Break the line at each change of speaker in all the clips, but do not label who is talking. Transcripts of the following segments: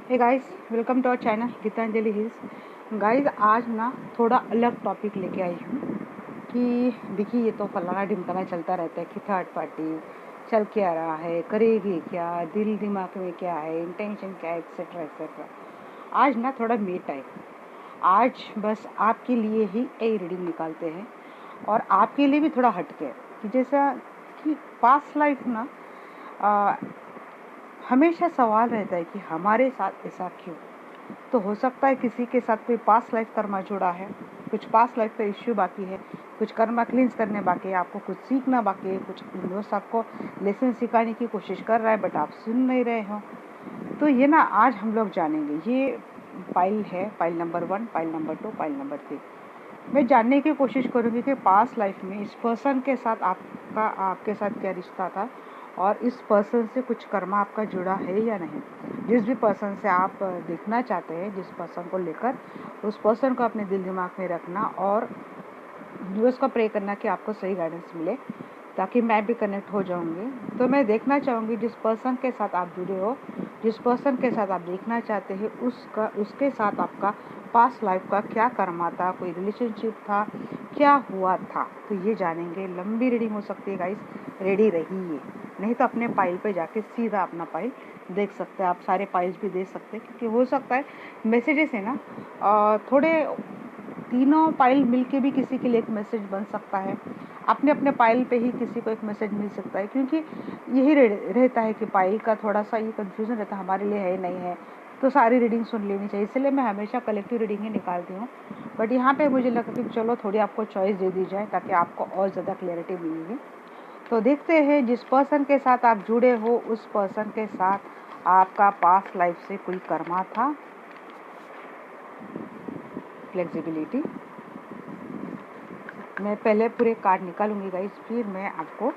Hey guys, welcome to our channel Geetanjali Hills. Guys, आज ना थोड़ा अलग टॉपिक लेके आई हूँ कि देखिए, ये तो फलाना ढिमकाना चलता रहता है कि थर्ड पार्टी चल क्या रहा है, करेगी क्या, दिल दिमाग में क्या है, इंटेंशन क्या है, एक्सेट्रा एक्सेट्रा। आज ना थोड़ा मी टाइम, आज बस आपके लिए ही एक रीडिंग निकालते हैं और आपके लिए भी थोड़ा हटके कि जैसा कि पास्ट लाइफ ना हमेशा सवाल रहता है कि हमारे साथ ऐसा क्यों। तो हो सकता है किसी के साथ कोई पास्ट लाइफ कर्मा जुड़ा है, कुछ पास्ट लाइफ का इश्यू बाकी है, कुछ कर्मा क्लींस करने बाकी है, आपको कुछ सीखना बाकी है, कुछ यूनिवर्स आपको लेसन सिखाने की कोशिश कर रहा है बट आप सुन नहीं रहे हो। तो ये ना आज हम लोग जानेंगे। ये पाइल है, pile number 1, pile number 2, pile number 3। मैं जानने की कोशिश करूँगी कि पास्ट लाइफ में इस पर्सन के साथ आपके साथ क्या रिश्ता था और इस पर्सन से कुछ कर्मा आपका जुड़ा है या नहीं। जिस भी पर्सन से आप देखना चाहते हैं, जिस पर्सन को लेकर, उस पर्सन को अपने दिल दिमाग में रखना और यूनिवर्स को प्रे करना कि आपको सही गाइडेंस मिले, ताकि मैं भी कनेक्ट हो जाऊंगी। तो मैं देखना चाहूँगी जिस पर्सन के साथ आप जुड़े हो, जिस पर्सन के साथ आप देखना चाहते हैं, उसके साथ आपका पास्ट लाइफ का क्या कर्मा था, कोई रिलेशनशिप था, क्या हुआ था। तो ये जानेंगे। लंबी रीडिंग हो सकती है गाइस, रेडी रहिए। नहीं तो अपने पाइल पे जाके सीधा अपना पाइल देख सकते हैं। आप सारे पाइल्स भी देख सकते हैं, क्योंकि हो सकता है मैसेजेस है ना, थोड़े तीनों पाइल मिलके भी किसी के लिए एक मैसेज बन सकता है। अपने अपने पाइल पे ही किसी को एक मैसेज मिल सकता है, क्योंकि यही रहता है कि पाइल का थोड़ा सा ये कंफ्यूजन रहता है, हमारे लिए है नहीं है, तो सारी रीडिंग सुन लेनी चाहिए। इसलिए मैं हमेशा कलेक्टिव रीडिंग ही निकालती हूँ। बट यहाँ पे मुझे लगता है कि चलो थोड़ी आपको चॉइस दे दी जाए, ताकि आपको और ज़्यादा क्लैरिटी मिलेगी। तो देखते हैं, जिस पर्सन के साथ आप जुड़े हो, उस पर्सन के साथ आपका पास्ट लाइफ से कोई कर्मा था। फ्लेक्सिबिलिटी। मैं पहले पूरे कार्ड निकालूंगी गाइस, फिर मैं आपको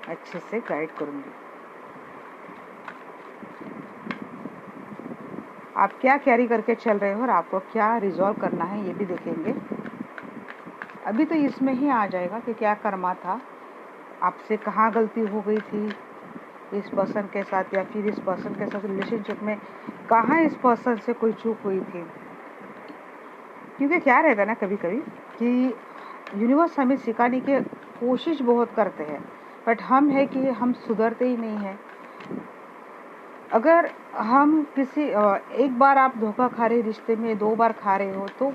अच्छे से गाइड करूंगी। आप क्या कैरी करके चल रहे हो और आपको क्या रिजॉल्व करना है, ये भी देखेंगे। अभी तो इसमें ही आ जाएगा कि क्या कर्मा था, आपसे कहाँ गलती हो गई थी इस पर्सन के साथ, या फिर इस पर्सन के साथ रिलेशनशिप में कहाँ इस पर्सन से कोई चूक हुई थी। क्योंकि क्या रहता है ना, कभी कभी कि यूनिवर्स हमें सिखाने की कोशिश बहुत करते हैं, बट हम है कि हम सुधरते ही नहीं हैं। अगर हम किसी एक बार आप धोखा खा रहे रिश्ते में, 2 बार खा रहे हो, तो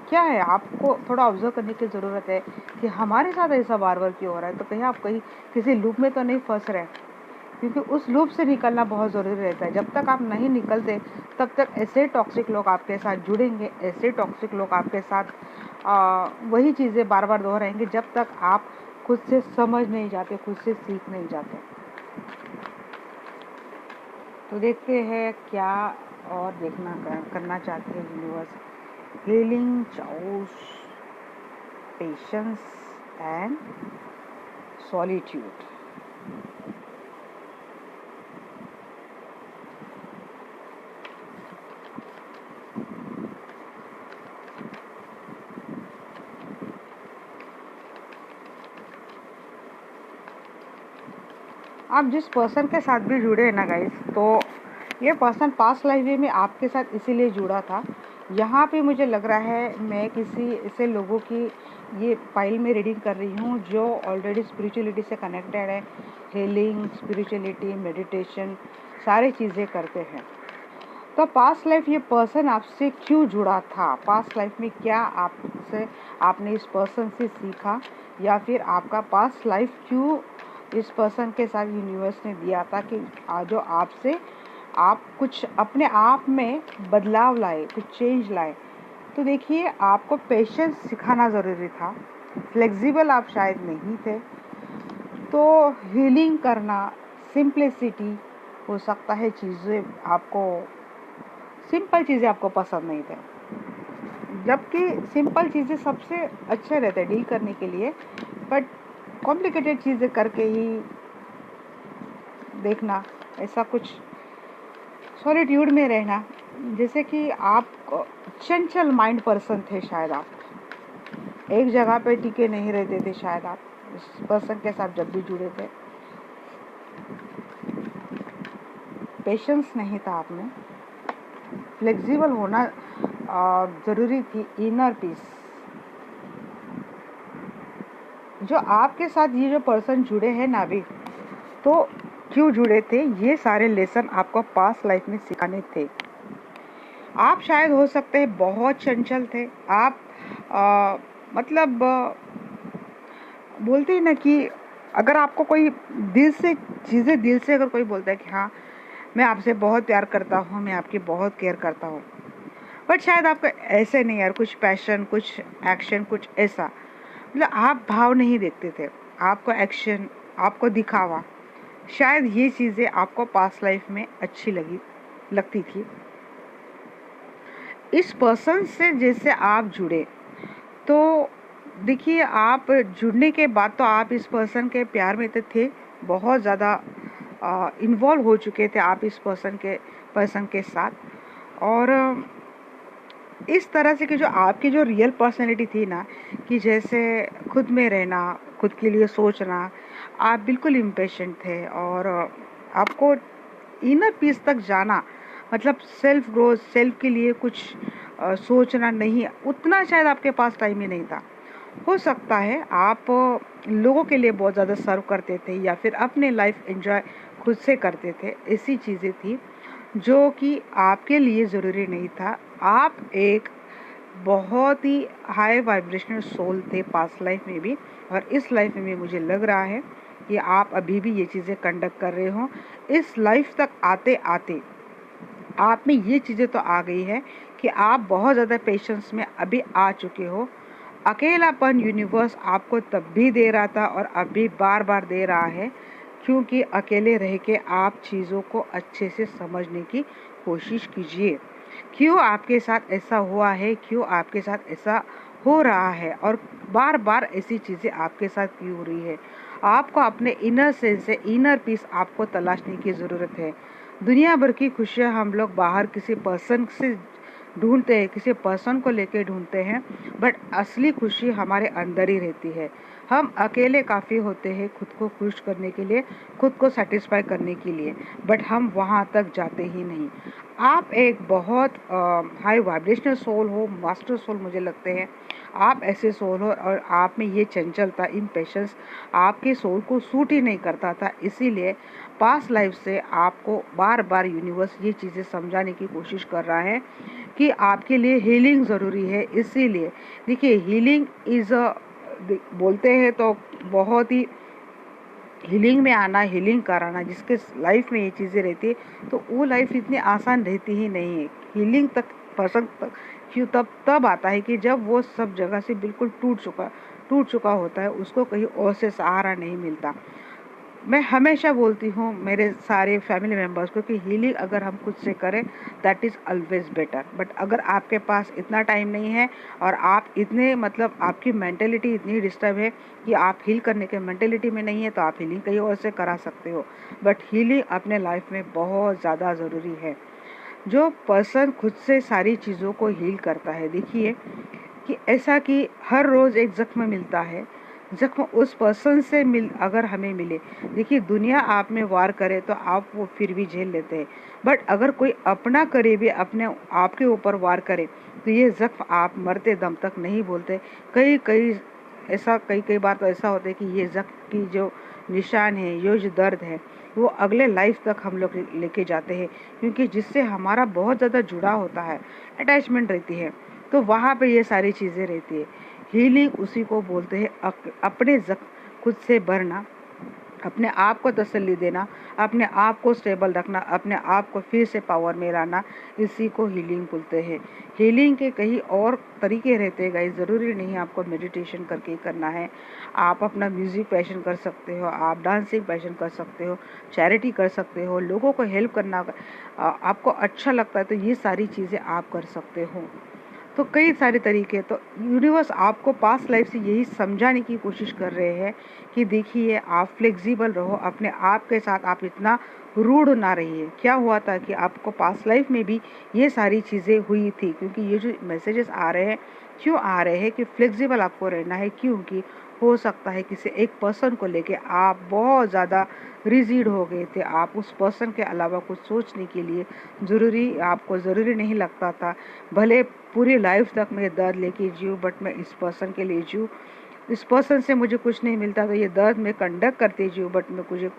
क्या है, आपको थोड़ा ऑब्जर्व करने की ज़रूरत है कि हमारे साथ ऐसा बार बार क्यों हो रहा है। तो कहीं आप किसी लूप में तो नहीं फंस रहे, क्योंकि उस लूप से निकलना बहुत ज़रूरी रहता है। जब तक आप नहीं निकलते, तब तक ऐसे टॉक्सिक लोग आपके साथ जुड़ेंगे, ऐसे टॉक्सिक लोग आपके साथ वही चीज़ें बार बार दोहराएंगे, जब तक आप खुद से समझ नहीं जाते, खुद से सीख नहीं जाते। तो देखते हैं क्या और करना चाहते हैं universe. Healing, chaos, patience and solitude. आप जिस पर्सन के साथ भी जुड़े हैं ना गाइस, तो ये पर्सन पास्ट लाइफ में आपके साथ इसीलिए जुड़ा था। यहाँ पे मुझे लग रहा है मैं किसी ऐसे लोगों की ये फाइल में रीडिंग कर रही हूँ जो ऑलरेडी स्पिरिचुअलिटी से कनेक्टेड है। हीलिंग, स्पिरिचुअलिटी, मेडिटेशन, सारी चीज़ें करते हैं। तो पास्ट लाइफ ये पर्सन आपसे क्यों जुड़ा था, पास्ट लाइफ में क्या आपने इस पर्सन से सीखा, या फिर आपका पास्ट लाइफ क्यों इस पर्सन के साथ यूनिवर्स ने दिया था कि जो आपसे आप कुछ अपने आप में बदलाव लाए, कुछ चेंज लाए। तो देखिए, आपको पेशेंस सिखाना ज़रूरी था। फ्लेक्सिबल आप शायद नहीं थे, तो हीलिंग करना, सिंप्लिसिटी, हो सकता है चीज़ें आपको, सिंपल चीज़ें आपको पसंद नहीं थे, जबकि सिंपल चीज़ें सबसे अच्छे रहते हैं डील करने के लिए। बट कॉम्प्लिकेटेड चीज़ें करके ही देखना, ऐसा कुछ सॉलिट्यूड में रहना, जैसे कि आप चंचल माइंड पर्सन थे शायद, आप एक जगह पे टिके नहीं रहते थे शायद, आप इस पर्सन के साथ जब भी जुड़े थे। पेशेंस नहीं था आप में, फ्लेक्सिबल होना ज़रूरी थी, इनर पीस। जो आपके साथ ये जो पर्सन जुड़े हैं ना अभी, तो क्यों जुड़े थे, ये सारे लेसन आपको पास्ट लाइफ में सिखाने थे। आप शायद हो सकते हैं बहुत चंचल थे आप, मतलब बोलते हैं ना कि अगर आपको कोई दिल से अगर कोई बोलता है कि हाँ मैं आपसे बहुत प्यार करता हूँ, मैं आपकी बहुत केयर करता हूँ, बट शायद आपको ऐसे नहीं यार, कुछ पैशन, कुछ एक्शन, कुछ ऐसा, मतलब आप भाव नहीं देखते थे, आपको एक्शन, आपको दिखावा, शायद ये चीज़ें आपको पास्ट लाइफ में अच्छी लगती थी। इस पर्सन से जैसे आप जुड़े, तो देखिए आप जुड़ने के बाद तो आप इस पर्सन के प्यार में तो थे, बहुत ज़्यादा इन्वॉल्व हो चुके थे आप इस पर्सन के साथ। और इस तरह से कि जो आपकी जो रियल पर्सनैलिटी थी ना, कि जैसे खुद में रहना, खुद के लिए सोचना, आप बिल्कुल इम्पेशेंट थे और आपको इनर पीस तक जाना, मतलब सेल्फ ग्रोथ, सेल्फ के लिए कुछ सोचना नहीं, उतना शायद आपके पास टाइम ही नहीं था। हो सकता है आप लोगों के लिए बहुत ज़्यादा सर्व करते थे या फिर अपने लाइफ एंजॉय खुद से करते थे, ऐसी चीज़ें थी जो कि आपके लिए ज़रूरी नहीं था। आप एक बहुत ही हाई वाइब्रेशनल सोल थे पास्ट लाइफ में भी, और इस लाइफ में भी मुझे लग रहा है कि आप अभी भी ये चीज़ें कंडक्ट कर रहे हो। इस लाइफ तक आते आते आप में ये चीज़ें तो आ गई है कि आप बहुत ज़्यादा पेशेंस में अभी आ चुके हो। अकेलापन यूनिवर्स आपको तब भी दे रहा था और अभी बार बार दे रहा है, क्योंकि अकेले रह के आप चीज़ों को अच्छे से समझने की कोशिश कीजिए। क्यों आपके साथ ऐसा हुआ है, क्यों आपके साथ ऐसा हो रहा है, और बार बार ऐसी चीज़ें आपके साथ क्यों हो रही है। आपको अपने इनर सेंस से इनर पीस आपको तलाशने की ज़रूरत है। दुनिया भर की खुशियाँ हम लोग बाहर किसी पर्सन से ढूंढते हैं, किसी पर्सन को लेके ढूंढते हैं, बट असली खुशी हमारे अंदर ही रहती है। हम अकेले काफ़ी होते हैं खुद को खुश करने के लिए, खुद को सेटिस्फाई करने के लिए, बट हम वहाँ तक जाते ही नहीं। आप एक बहुत हाई वाइब्रेशनल सोल हो, मास्टर सोल मुझे लगते हैं आप ऐसे सोल हो, और आप में ये चंचलता, इम्पेशेंस आपके सोल को सूट ही नहीं करता था। इसीलिए पास्ट लाइफ से आपको बार बार यूनिवर्स ये चीज़ें समझाने की कोशिश कर रहा है कि आपके लिए हीलिंग ज़रूरी है। इसीलिए देखिए, हीलिंग इज़ बोलते हैं तो बहुत ही हीलिंग में आना, हीलिंग कराना, जिसके लाइफ में ये चीज़ें रहती है तो वो लाइफ इतनी आसान रहती ही नहीं है। हीलिंग तक पर्सन तक क्यों तब आता है कि जब वो सब जगह से बिल्कुल टूट चुका होता है, उसको कहीं और से सहारा नहीं मिलता। मैं हमेशा बोलती हूँ मेरे सारे फैमिली मेम्बर्स को कि हीलिंग अगर हम खुद से करें that is always better. But अगर आपके पास इतना टाइम नहीं है और आप इतने, मतलब आपकी मेंटेलिटी इतनी डिस्टर्ब है कि आप हील करने के मेंटेलिटी में नहीं है, तो आप हीलिंग कहीं और से करा सकते हो। बट हीलिंग अपने लाइफ में बहुत ज़्यादा ज़रूरी है। जो पर्सन खुद से सारी चीज़ों को हील करता है, देखिए कि ऐसा कि हर रोज़ एक ज़ख्म मिलता है, ज़ख्म उस पर्सन से अगर हमें मिले, देखिए दुनिया आप में वार करे तो आप वो फिर भी झेल लेते हैं, बट अगर कोई अपना करीबी अपने आपके ऊपर वार करे तो ये ज़ख्म आप मरते दम तक नहीं बोलते। कई बार तो ऐसा होता है कि ये ज़ख्म की जो निशान है, ये जो दर्द है, वो अगले लाइफ तक हम लोग लेके जाते हैं, क्योंकि जिससे हमारा बहुत ज़्यादा जुड़ा होता है, अटैचमेंट रहती है, तो वहाँ पे ये सारी चीज़ें रहती है। हीलिंग उसी को बोलते हैं, अपने ज़ख्म खुद से भरना, अपने आप को तसल्ली देना, अपने आप को स्टेबल रखना, अपने आप को फिर से पावर में लाना, इसी को हीलिंग बोलते हैं। हीलिंग के कई और तरीके रहते हैं गाइस, ज़रूरी नहीं आपको मेडिटेशन करके ही करना है। आप अपना म्यूज़िक पैशन कर सकते हो, आप डांसिंग पैशन कर सकते हो, चैरिटी कर सकते हो, लोगों को हेल्प करना आपको अच्छा लगता है तो ये सारी चीज़ें आप कर सकते हो। तो कई सारे तरीके, तो यूनिवर्स आपको पास्ट लाइफ से यही समझाने की कोशिश कर रहे हैं कि देखिए आप फ्लेक्सिबल रहो, अपने आप के साथ आप इतना रूड ना रहिए। क्या हुआ था कि आपको पास्ट लाइफ में भी ये सारी चीज़ें हुई थी, क्योंकि ये जो मैसेजेस आ रहे हैं, क्यों आ रहे हैं कि फ्लेक्सिबल आपको रहना है, क्योंकि हो सकता है किसी एक पर्सन को लेके आप बहुत ज़्यादा रिजिड हो गए थे, आप उस पर्सन के अलावा कुछ सोचने के लिए आपको ज़रूरी नहीं लगता था। भले पूरी लाइफ तक मैं दर्द लेके जीऊँ, बट मैं इस पर्सन के लिए जीऊँ, इस पर्सन से मुझे कुछ नहीं मिलता तो ये दर्द में कंडक्ट करते जीऊँ, बट मैं मुझे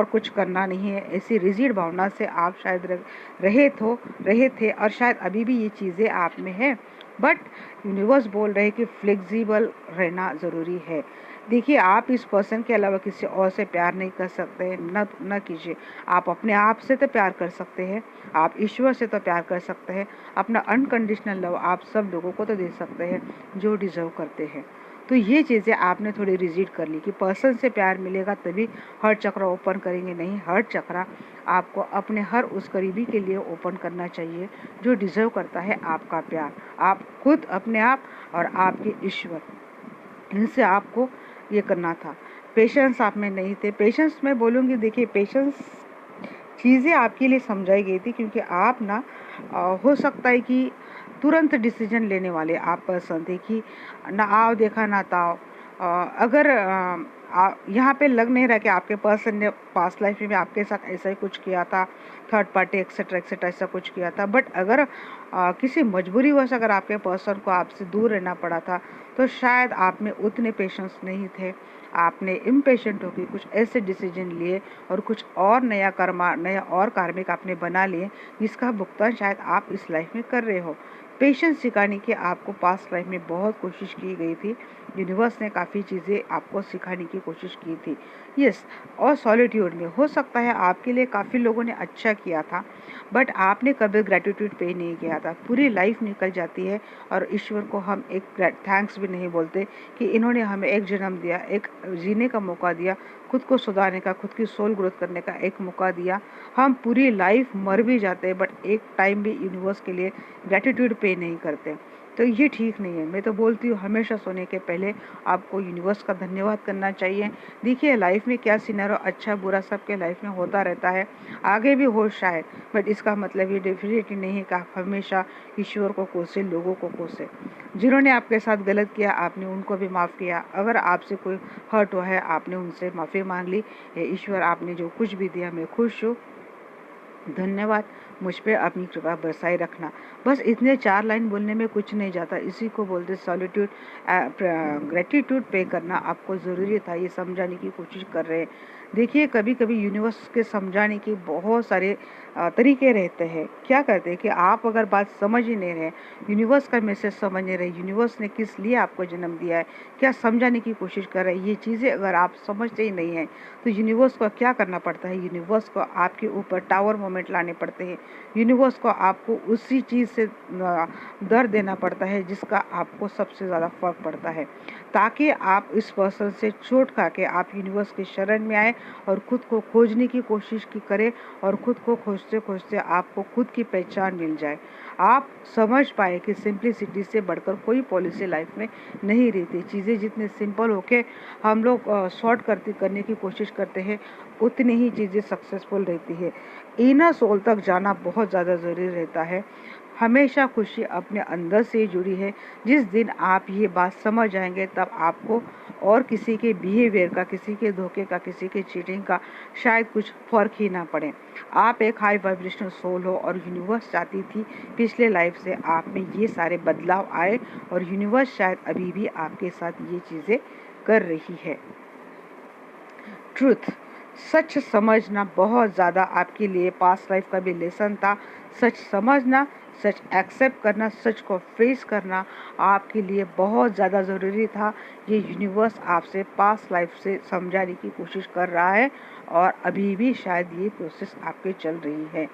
कुछ करना नहीं है। ऐसी रिजिड भावना से आप शायद रहे थे और शायद अभी भी ये चीज़ें आप में है, बट यूनिवर्स बोल रहे कि फ्लेक्सिबल रहना ज़रूरी है। देखिए, आप इस पर्सन के अलावा किसी और से प्यार नहीं कर सकते हैं, न कीजिए। आप अपने आप से तो प्यार कर सकते हैं, आप ईश्वर से तो प्यार कर सकते हैं, अपना अनकंडीशनल लव आप सब लोगों को तो दे सकते हैं जो डिज़र्व करते हैं। तो ये चीज़ें आपने थोड़ी रिजिड कर ली कि पर्सन से प्यार मिलेगा तभी हर चक्र ओपन करेंगे। नहीं, हर चक्र आपको अपने हर उस करीबी के लिए ओपन करना चाहिए जो डिज़र्व करता है आपका प्यार। आप खुद, अपने आप और आपके ईश्वर, इनसे आपको ये करना था। पेशेंस आप में नहीं थे। पेशेंस मैं बोलूँगी, देखिए पेशेंस चीज़ें आपके लिए समझाई गई थी क्योंकि आप ना हो सकता है कि तुरंत डिसीजन लेने वाले आप पर्सन थे कि ना आओ देखा ना ताओ। अगर यहाँ पे लग नहीं रहा कि आपके पर्सन ने पास्ट लाइफ में आपके साथ ऐसा ही कुछ किया था, थर्ड पार्टी एक्सेट्रा एक्सेट्रा ऐसा कुछ किया था, बट अगर किसी मजबूरीवश अगर आपके पर्सन को आपसे दूर रहना पड़ा था तो शायद आप में उतने पेशेंस नहीं थे। आपने इम्पेशेंट होकर कुछ ऐसे डिसीजन लिए और कुछ और नया और कार्मिक आपने बना लिए जिसका भुगतान शायद आप इस लाइफ में कर रहे हो। पेशेंस सिखाने की आपको पास्ट लाइफ में बहुत कोशिश की गई थी। यूनिवर्स ने काफ़ी चीज़ें आपको सिखाने की कोशिश की थी। यस, और सॉलिट्यूड में हो सकता है आपके लिए काफ़ी लोगों ने अच्छा किया था, बट आपने कभी ग्रेटिट्यूड पे नहीं किया था। पूरी लाइफ निकल जाती है और ईश्वर को हम एक थैंक्स भी नहीं बोलते कि इन्होंने हमें एक जन्म दिया, एक जीने का मौका दिया, खुद को सुधारने का, खुद की सोल ग्रोथ करने का एक मौका दिया। हम पूरी लाइफ मर भी जाते हैं बट एक टाइम भी यूनिवर्स के लिए ग्रेटिट्यूड पे नहीं करते, तो ये ठीक नहीं है। मैं तो बोलती हूँ हमेशा सोने के पहले आपको यूनिवर्स का धन्यवाद करना चाहिए। देखिए, लाइफ में क्या सिनेरियो अच्छा बुरा सबके लाइफ में होता रहता है, आगे भी हो शायद, बट इसका मतलब ये डेफिनेटली नहीं है कि आप हमेशा ईश्वर को कोसे, लोगों को कोसे। जिन्होंने आपके साथ गलत किया आपने उनको भी माफ़ किया। अगर आपसे कोई हर्ट हुआ है आपने उनसे माफ़ी मांग ली। ईश्वर आपने जो कुछ भी दिया मैं खुश हूँ, धन्यवाद, मुझ पे अपनी कृपा बरसाए रखना। बस इतने 4 लाइन बोलने में कुछ नहीं जाता। इसी को बोलते सॉलिट्यूड, ग्रेटिट्यूड पे करना आपको ज़रूरी था, ये समझाने की कोशिश कर रहे हैं। देखिए, कभी कभी यूनिवर्स के समझाने के बहुत सारे तरीके रहते हैं। क्या करते हैं कि आप अगर बात समझ ही नहीं रहे, यूनिवर्स का मैसेज समझ नहीं रहे, यूनिवर्स ने किस लिए आपको जन्म दिया है, क्या समझाने की कोशिश कर रहे हैं, ये चीज़ें अगर आप समझते ही नहीं हैं तो यूनिवर्स को क्या करना पड़ता है, यूनिवर्स को आपके ऊपर टावर मोमेंट लाने पड़ते हैं। यूनिवर्स को आपको उसी चीज़ से दर्द देना पड़ता है जिसका आपको सबसे ज़्यादा फर्क पड़ता है, ताकि आप इस पर्सन से चोट खा के आप यूनिवर्स की शरण में आए और खुद को खोजने की कोशिश की करें और खुद को खोजते खोजते आपको खुद की पहचान मिल जाए। आप समझ पाए कि सिंपलिसिटी से बढ़कर कोई पॉलिसी लाइफ में नहीं रहती। चीज़ें जितने सिंपल होके हम लोग सॉर्ट करने की कोशिश करते हैं उतनी ही चीज़ें सक्सेसफुल रहती है। इनर सोल तक जाना बहुत ज़्यादा ज़रूरी रहता है। हमेशा खुशी अपने अंदर से जुड़ी है। जिस दिन आप ये बात समझ जाएंगे तब आपको और किसी के बिहेवियर का, किसी के धोखे का, किसी के चीटिंग का शायद कुछ फर्क ही ना पड़े। आप एक हाई वाइब्रेशनल सोल हो और यूनिवर्स चाहती थी पिछले लाइफ से आप में ये सारे बदलाव आए और यूनिवर्स शायद अभी भी आपके साथ ये चीज़ें कर रही है। ट्रूथ, सच समझना बहुत ज़्यादा आपके लिए पास्ट लाइफ का भी लेसन था। सच समझना, सच एक्सेप्ट करना, सच को फेस करना आपके लिए बहुत ज़्यादा ज़रूरी था। ये यूनिवर्स आपसे पास्ट लाइफ से समझाने की कोशिश कर रहा है और अभी भी शायद ये प्रोसेस आपके चल रही है।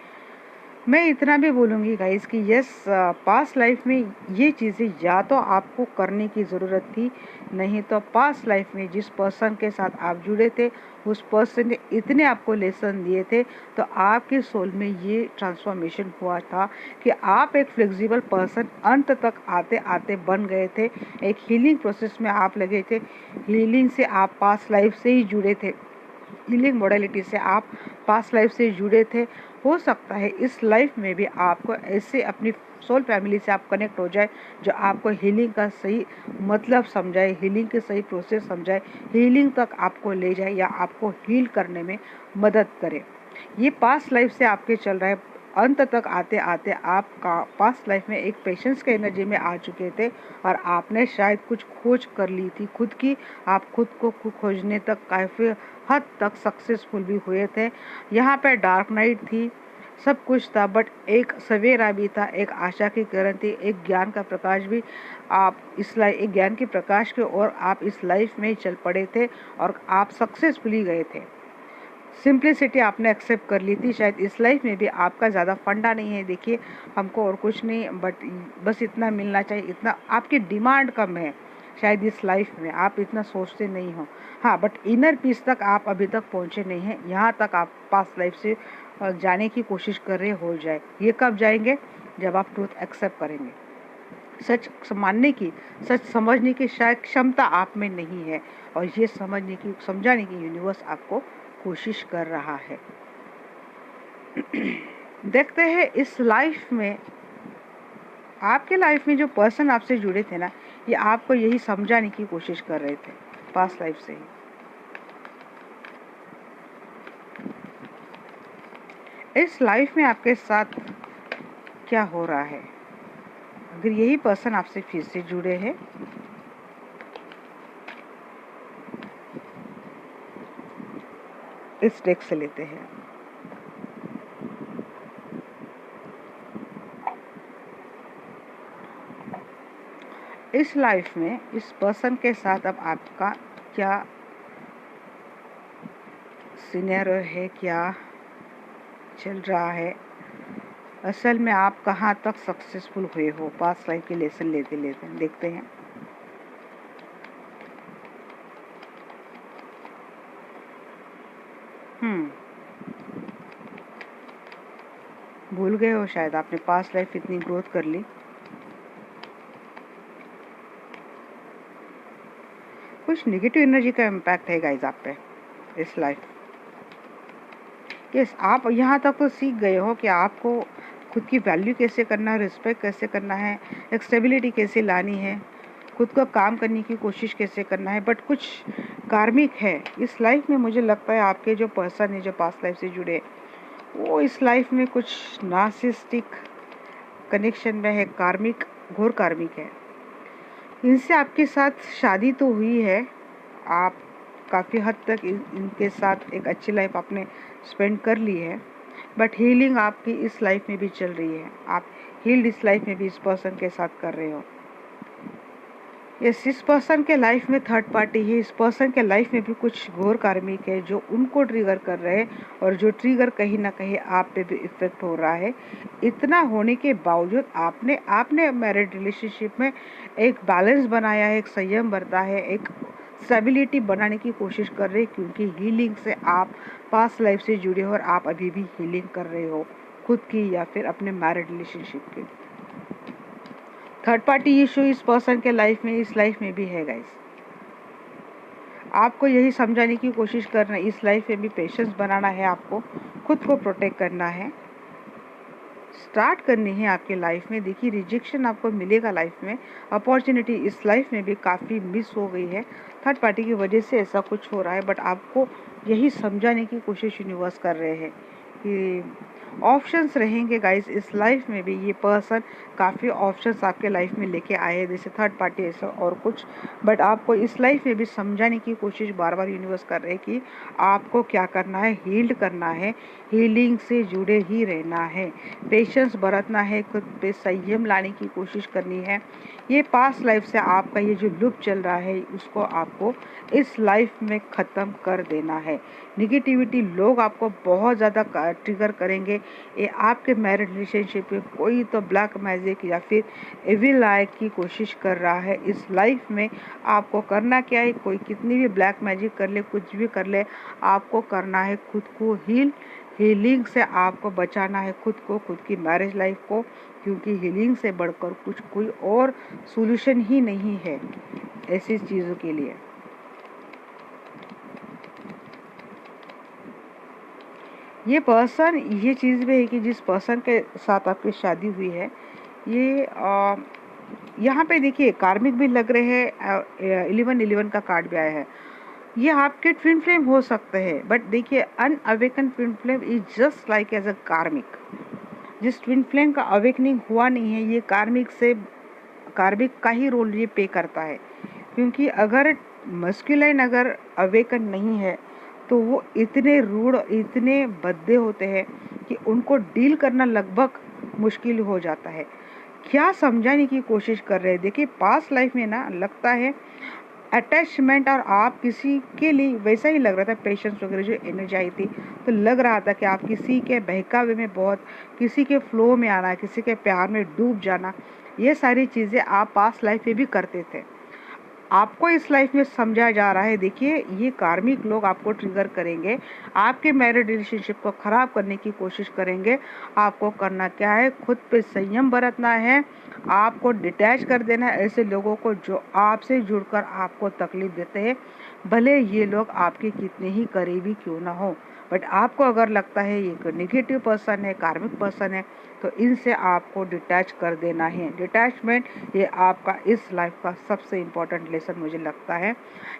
मैं इतना भी बोलूँगी गाइस कि यस, पास्ट लाइफ में ये चीज़ें या तो आपको करने की ज़रूरत थी, नहीं तो पास्ट लाइफ में जिस पर्सन के साथ आप जुड़े थे उस पर्सन ने इतने आपको लेसन दिए थे तो आपके सोल में ये ट्रांसफॉर्मेशन हुआ था कि आप एक फ्लेक्सिबल पर्सन अंत तक आते आते बन गए थे। एक हीलिंग प्रोसेस में आप लगे थे, हीलिंग से आप पास्ट लाइफ से ही जुड़े थे। हीलिंग मोडालिटी से आप पास्ट लाइफ से जुड़े थे। हो सकता है इस लाइफ में भी आपको ऐसे अपनी सोल फैमिली से आप कनेक्ट हो जाए जो आपको हीलिंग का सही मतलब समझाए, हीलिंग के सही प्रोसेस समझाए, हीलिंग तक आपको ले जाए या आपको हील करने में मदद करे। ये पास्ट लाइफ से आपके चल रहा है। अंत तक आते आते आपका पास्ट लाइफ में एक पेशेंस के एनर्जी में आ चुके थे और आपने शायद कुछ खोज कर ली थी खुद की। आप खुद को खोजने तक काफ़ी हद तक सक्सेसफुल भी हुए थे। यहाँ पे डार्क नाइट थी, सब कुछ था, बट एक सवेरा भी था, एक आशा की किरण थी, एक ज्ञान का प्रकाश भी। आप इस लाइफ एक ज्ञान के प्रकाश के और आप इस लाइफ में चल पड़े थे और आप सक्सेसफुली गए थे। सिंप्लिसिटी आपने एक्सेप्ट कर ली थी। शायद इस लाइफ में भी आपका ज़्यादा फंडा नहीं है, देखिए हमको और कुछ नहीं, बट बस इतना मिलना चाहिए, इतना आपकी डिमांड कम है शायद इस लाइफ में, आप इतना सोचते नहीं हो। हाँ, बट इनर पीस तक आप अभी तक पहुँचे नहीं हैं। यहाँ तक आप पास्ट लाइफ से जाने की कोशिश कर रहे हो जाए। ये कब जाएंगे? जब आप ट्रूथ एक्सेप्ट करेंगे। सच मानने की, सच समझने की शायद क्षमता आप में नहीं है और ये समझाने की यूनिवर्स आपको कोशिश कर रहा है। देखते हैं इस लाइफ में, आपके लाइफ में जो पर्सन आपसे जुड़े थे ना, ये आपको यही समझाने की कोशिश कर रहे थे पास्ट लाइफ से ही। इस लाइफ में आपके साथ क्या हो रहा है? अगर यही पर्सन आपसे फिर से जुड़े हैं, इस डेक से लेते हैं। इस लाइफ में इस पर्सन के साथ अब आपका क्या सिनेरियो है, क्या चल रहा है? असल में आप कहाँ तक सक्सेसफुल हुए हो? पास्ट लाइफ के लेसन लेते लेते देखते हैं। भूल गए हो शायद, आपने पास्ट लाइफ इतनी ग्रोथ कर ली। कुछ नेगेटिव एनर्जी का इम्पैक्ट है गाइज आप पे इस लाइफ। यस, आप यहाँ तक तो सीख गए हो कि आपको खुद की वैल्यू कैसे करना है, रिस्पेक्ट कैसे करना है, एक स्टेबिलिटी कैसे लानी है, खुद को काम करने की कोशिश कैसे करना है। बट कुछ कार्मिक है इस लाइफ में। मुझे लगता है आपके जो पर्सन है जो पास्ट लाइफ से जुड़े, वो इस लाइफ में कुछ नार्सिसिस्टिक कनेक्शन में है, कार्मिक, घोर कार्मिक है। इनसे आपके साथ शादी तो हुई है, आप काफ़ी हद तक इनके साथ एक अच्छी लाइफ आपने स्पेंड कर ली है, बट हीलिंग आपकी इस लाइफ में भी चल रही है। आप हील्ड इस लाइफ में भी इस पर्सन के साथ कर रहे हो। यस, इस पर्सन के लाइफ में थर्ड पार्टी है। इस पर्सन के लाइफ में भी कुछ घोर कार्मिक है जो उनको ट्रिगर कर रहे हैं और जो ट्रिगर कहीं ना कहीं आप पे भी इफेक्ट हो रहा है। इतना होने के बावजूद आपने मैरिड रिलेशनशिप में एक बैलेंस बनाया है, एक संयम बरता है, एक स्टेबिलिटी बनाने की कोशिश कर रहे हैं, क्योंकि हीलिंग से आप पास्ट लाइफ से जुड़े हो और आप अभी भी हीलिंग कर रहे हो खुद की या फिर अपने मैरिड रिलेशनशिप की। थर्ड पार्टी इशू इस पर्सन के लाइफ में, इस लाइफ में भी है गाइस। आपको यही समझाने की कोशिश करना है, इस लाइफ में भी पेशेंस बनाना है, आपको खुद को प्रोटेक्ट करना है, स्टार्ट करनी है आपके लाइफ में। देखिए रिजेक्शन आपको मिलेगा लाइफ में, अपॉर्चुनिटी इस लाइफ में भी काफ़ी मिस हो गई है, थर्ड पार्टी की वजह से ऐसा कुछ हो रहा है। बट आपको यही समझाने की कोशिश यूनिवर्स कर रहे हैं कि ऑप्शंस रहेंगे गाइस इस लाइफ में भी। ये पर्सन काफ़ी ऑप्शंस आपके लाइफ में लेके आए हैं, जैसे थर्ड पार्टी ऐसा और कुछ, बट आपको इस लाइफ में भी समझाने की कोशिश बार बार यूनिवर्स कर रहे हैं कि आपको क्या करना है, हील्ड करना है, हीलिंग से जुड़े ही रहना है, पेशेंस बरतना है, खुद पे संयम लाने की कोशिश करनी है। ये पास्ट लाइफ से आपका ये जो लूप चल रहा है उसको आपको इस लाइफ में ख़त्म कर देना है। निगेटिविटी लोग आपको बहुत ज़्यादा ट्रिगर करेंगे। ये आपके मैरिड रिलेशनशिप में कोई तो ब्लैक मैजिक या फिर एविल आई की कोशिश कर रहा है इस लाइफ में। आपको करना क्या है, कोई कितनी भी ब्लैक मैजिक कर ले, कुछ भी कर ले, आपको करना है खुद को हीलिंग से आपको बचाना है खुद को, खुद की मैरिज लाइफ को, क्योंकि हीलिंग से बढ़कर कुछ कोई और सॉल्यूशन ही नहीं है ऐसी चीज़ों के लिए। ये पर्सन, ये चीज़ भी है कि जिस पर्सन के साथ आपकी शादी हुई है, ये यहाँ पे देखिए कार्मिक भी लग रहे हैं, 11 का कार्ड भी आया है। ये आपके ट्विन फ्लेम हो सकते हैं, बट देखिए unawaken twin flame is just like as a karmic. जिस ट्विन फ्लेम का अवेकनिंग हुआ नहीं है, ये कार्मिक का ही रोल ये पे करता है। क्योंकि अगर मस्कुलाइन अगर अवेकन नहीं है तो वो इतने रूड, इतने भद्दे होते हैं कि उनको डील करना लगभग मुश्किल हो जाता है। क्या समझाने की कोशिश कर रहे हैं? देखिए पास्ट लाइफ में ना लगता है अटैचमेंट, और आप किसी के लिए वैसा ही लग रहा था, पेशेंस वगैरह जो एनर्जी आई थी, तो लग रहा था कि आप किसी के बहकावे में बहुत, किसी के फ्लो में आना, किसी के प्यार में डूब जाना, ये सारी चीज़ें आप पास्ट लाइफ में भी करते थे। आपको इस लाइफ में समझाया जा रहा है, देखिए ये कार्मिक लोग आपको ट्रिगर करेंगे, आपके मैरिड रिलेशनशिप को ख़राब करने की कोशिश करेंगे। आपको करना क्या है, खुद पे संयम बरतना है, आपको डिटैच कर देना है ऐसे लोगों को जो आपसे जुड़कर आपको तकलीफ देते हैं, भले ये लोग आपके कितने ही करीबी क्यों ना हो। बट आपको अगर लगता है ये निगेटिव पर्सन है, कार्मिक पर्सन है, तो इनसे आपको डिटैच कर देना है। डिटैचमेंट ये आपका इस लाइफ का सबसे इम्पोर्टेंट लेसन मुझे लगता है।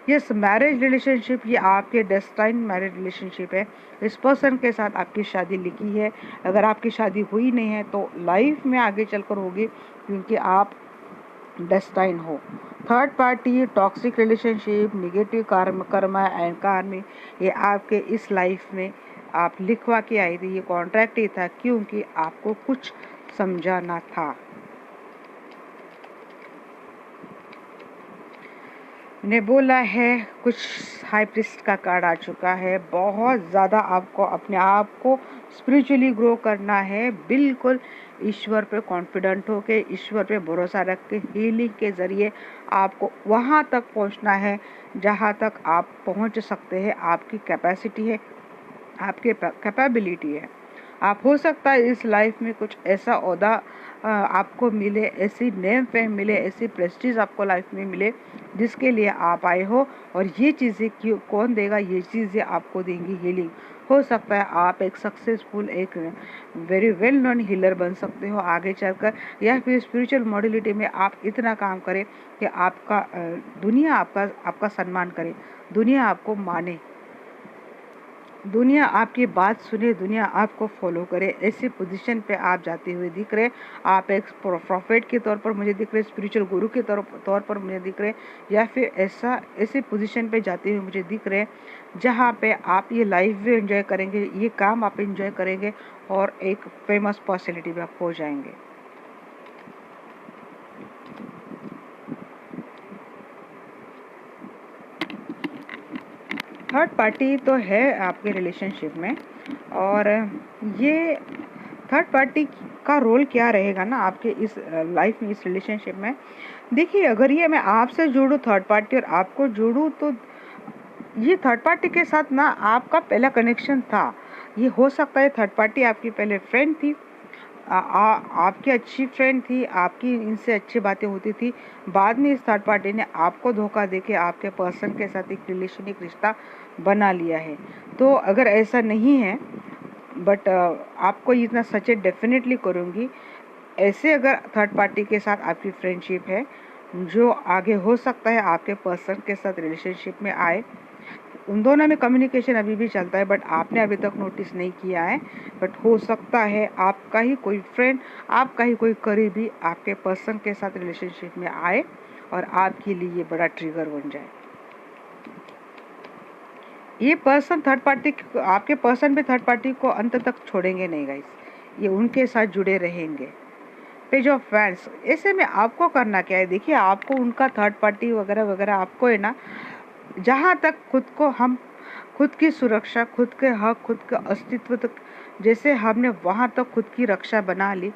यस, मैरिज रिलेशनशिप ये आपके डेस्टाइन मैरिज रिलेशनशिप है। इस पर्सन के साथ आपकी शादी लिखी है। अगर आपकी शादी हुई नहीं है तो लाइफ में आगे चलकर होगी, क्योंकि आप डेस्टाइन हो। Third party, toxic relationship, negative karma and कार्मी, ये आपके इस लाइफ में आप लिखवा के आई थी। ये कॉन्ट्रैक्ट ही था, क्योंकि आपको कुछ समझाना था। ने बोला है कुछ हाई प्रीस्ट का कार्ड आ चुका है। बहुत ज़्यादा आपको अपने आप को स्पिरिचुअली ग्रो करना है। बिल्कुल ईश्वर पे कॉन्फिडेंट हो के, ईश्वर पे भरोसा रख के, हीलिंग के ज़रिए आपको वहाँ तक पहुँचना है जहाँ तक आप पहुँच सकते हैं। आपकी कैपेसिटी है, आपके कैपेबिलिटी है। आप हो सकता है इस लाइफ में कुछ ऐसा ओहदा आपको मिले, ऐसी नेम फेम मिले, ऐसी प्रेस्टीज आपको लाइफ में मिले जिसके लिए आप आए हो। और ये चीज़ें क्यों कौन देगा? ये चीज़ें आपको देंगी हीलिंग। हो सकता है आप एक सक्सेसफुल, एक वेरी वेल नोन हीलर बन सकते हो आगे चलकर, या फिर स्पिरिचुअल मॉडलिटी में आप इतना काम करें कि आपका दुनिया आपका सम्मान करे, दुनिया आपको माने, दुनिया आपकी बात सुने, दुनिया आपको फॉलो करे। ऐसी पोजीशन पे आप जाते हुए दिख रहे। आप एक प्रॉफिट के तौर पर मुझे दिख रहे, स्पिरिचुअल गुरु के तौर पर मुझे दिख रहे, या फिर ऐसे पोजीशन पे जाते हुए मुझे दिख रहे जहाँ पे आप ये लाइफ भी एंजॉय करेंगे, ये काम आप एंजॉय करेंगे, और एक फेमस पर्सनैलिटी भी आप हो जाएंगे। थर्ड पार्टी तो है आपके रिलेशनशिप में, और ये थर्ड पार्टी का रोल क्या रहेगा ना आपके इस लाइफ में, इस रिलेशनशिप में। देखिए अगर ये मैं आपसे जुड़ूँ थर्ड पार्टी और आपको जुड़ूँ, तो ये थर्ड पार्टी के साथ ना आपका पहला कनेक्शन था। ये हो सकता है थर्ड पार्टी आपकी पहले फ्रेंड थी, आपकी अच्छी फ्रेंड थी, आपकी इनसे अच्छी बातें होती थी। बाद में इस थर्ड पार्टी ने आपको धोखा देके आपके पर्सन के साथ एक रिलेशन, एक रिश्ता बना लिया है। तो अगर ऐसा नहीं है, बट आपको इतना सचेत डेफिनेटली करूँगी, ऐसे अगर थर्ड पार्टी के साथ आपकी फ्रेंडशिप है, जो आगे हो सकता है आपके पर्सन के साथ रिलेशनशिप में आए, उन दोनों में कम्युनिकेशन अभी भी चलता है, बट आपने अभी तक नोटिस नहीं किया है। बट हो सकता है आपका ही कोई फ्रेंड, आपका ही कोई करीबी आपके पर्सन के साथ रिलेशनशिप में आए और आपके लिए ये बड़ा ट्रिगर बन जाए। ये पर्सन थर्ड पार्टी, आपके पर्सन भी थर्ड पार्टी को अंत तक छोड़ेंगे नहीं गाइस, ये उनके साथ जुड़े रहेंगे। पेज ऑफ फैंस, ऐसे में आपको करना क्या है? देखिए आपको उनका थर्ड पार्टी वगैरह वगैरह आपको है ना, जहाँ तक खुद की सुरक्षा, खुद के हक, खुद के अस्तित्व तक जैसे हमने वहाँ तक खुद की रक्षा बना ली,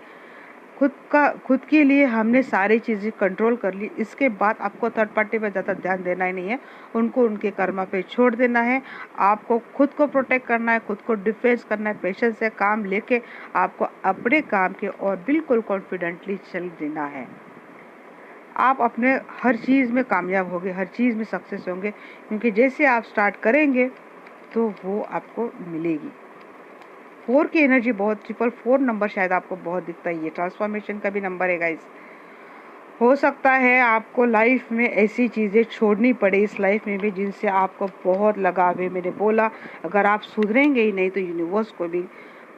खुद के लिए हमने सारी चीज़ें कंट्रोल कर ली। इसके बाद आपको थर्ड पार्टी पे ज़्यादा ध्यान देना ही नहीं है, उनको उनके कर्मा पे छोड़ देना है। आपको खुद को प्रोटेक्ट करना है, खुद को डिफेंस करना है, पेशेंस से काम लेके आपको अपने काम के और बिल्कुल कॉन्फिडेंटली चल देना है। आप अपने हर चीज़ में कामयाब होंगे, हर चीज़ में सक्सेस होंगे, क्योंकि जैसे आप स्टार्ट करेंगे तो वो आपको मिलेगी। 4 की एनर्जी बहुत, 444 नंबर शायद आपको बहुत दिखता है, ये ट्रांसफॉर्मेशन का भी नंबर है गाइस। हो सकता है आपको लाइफ में ऐसी चीज़ें छोड़नी पड़े इस लाइफ में भी जिनसे आपको बहुत लगाव है। मैंने बोला अगर आप सुधरेंगे ही नहीं तो यूनिवर्स को भी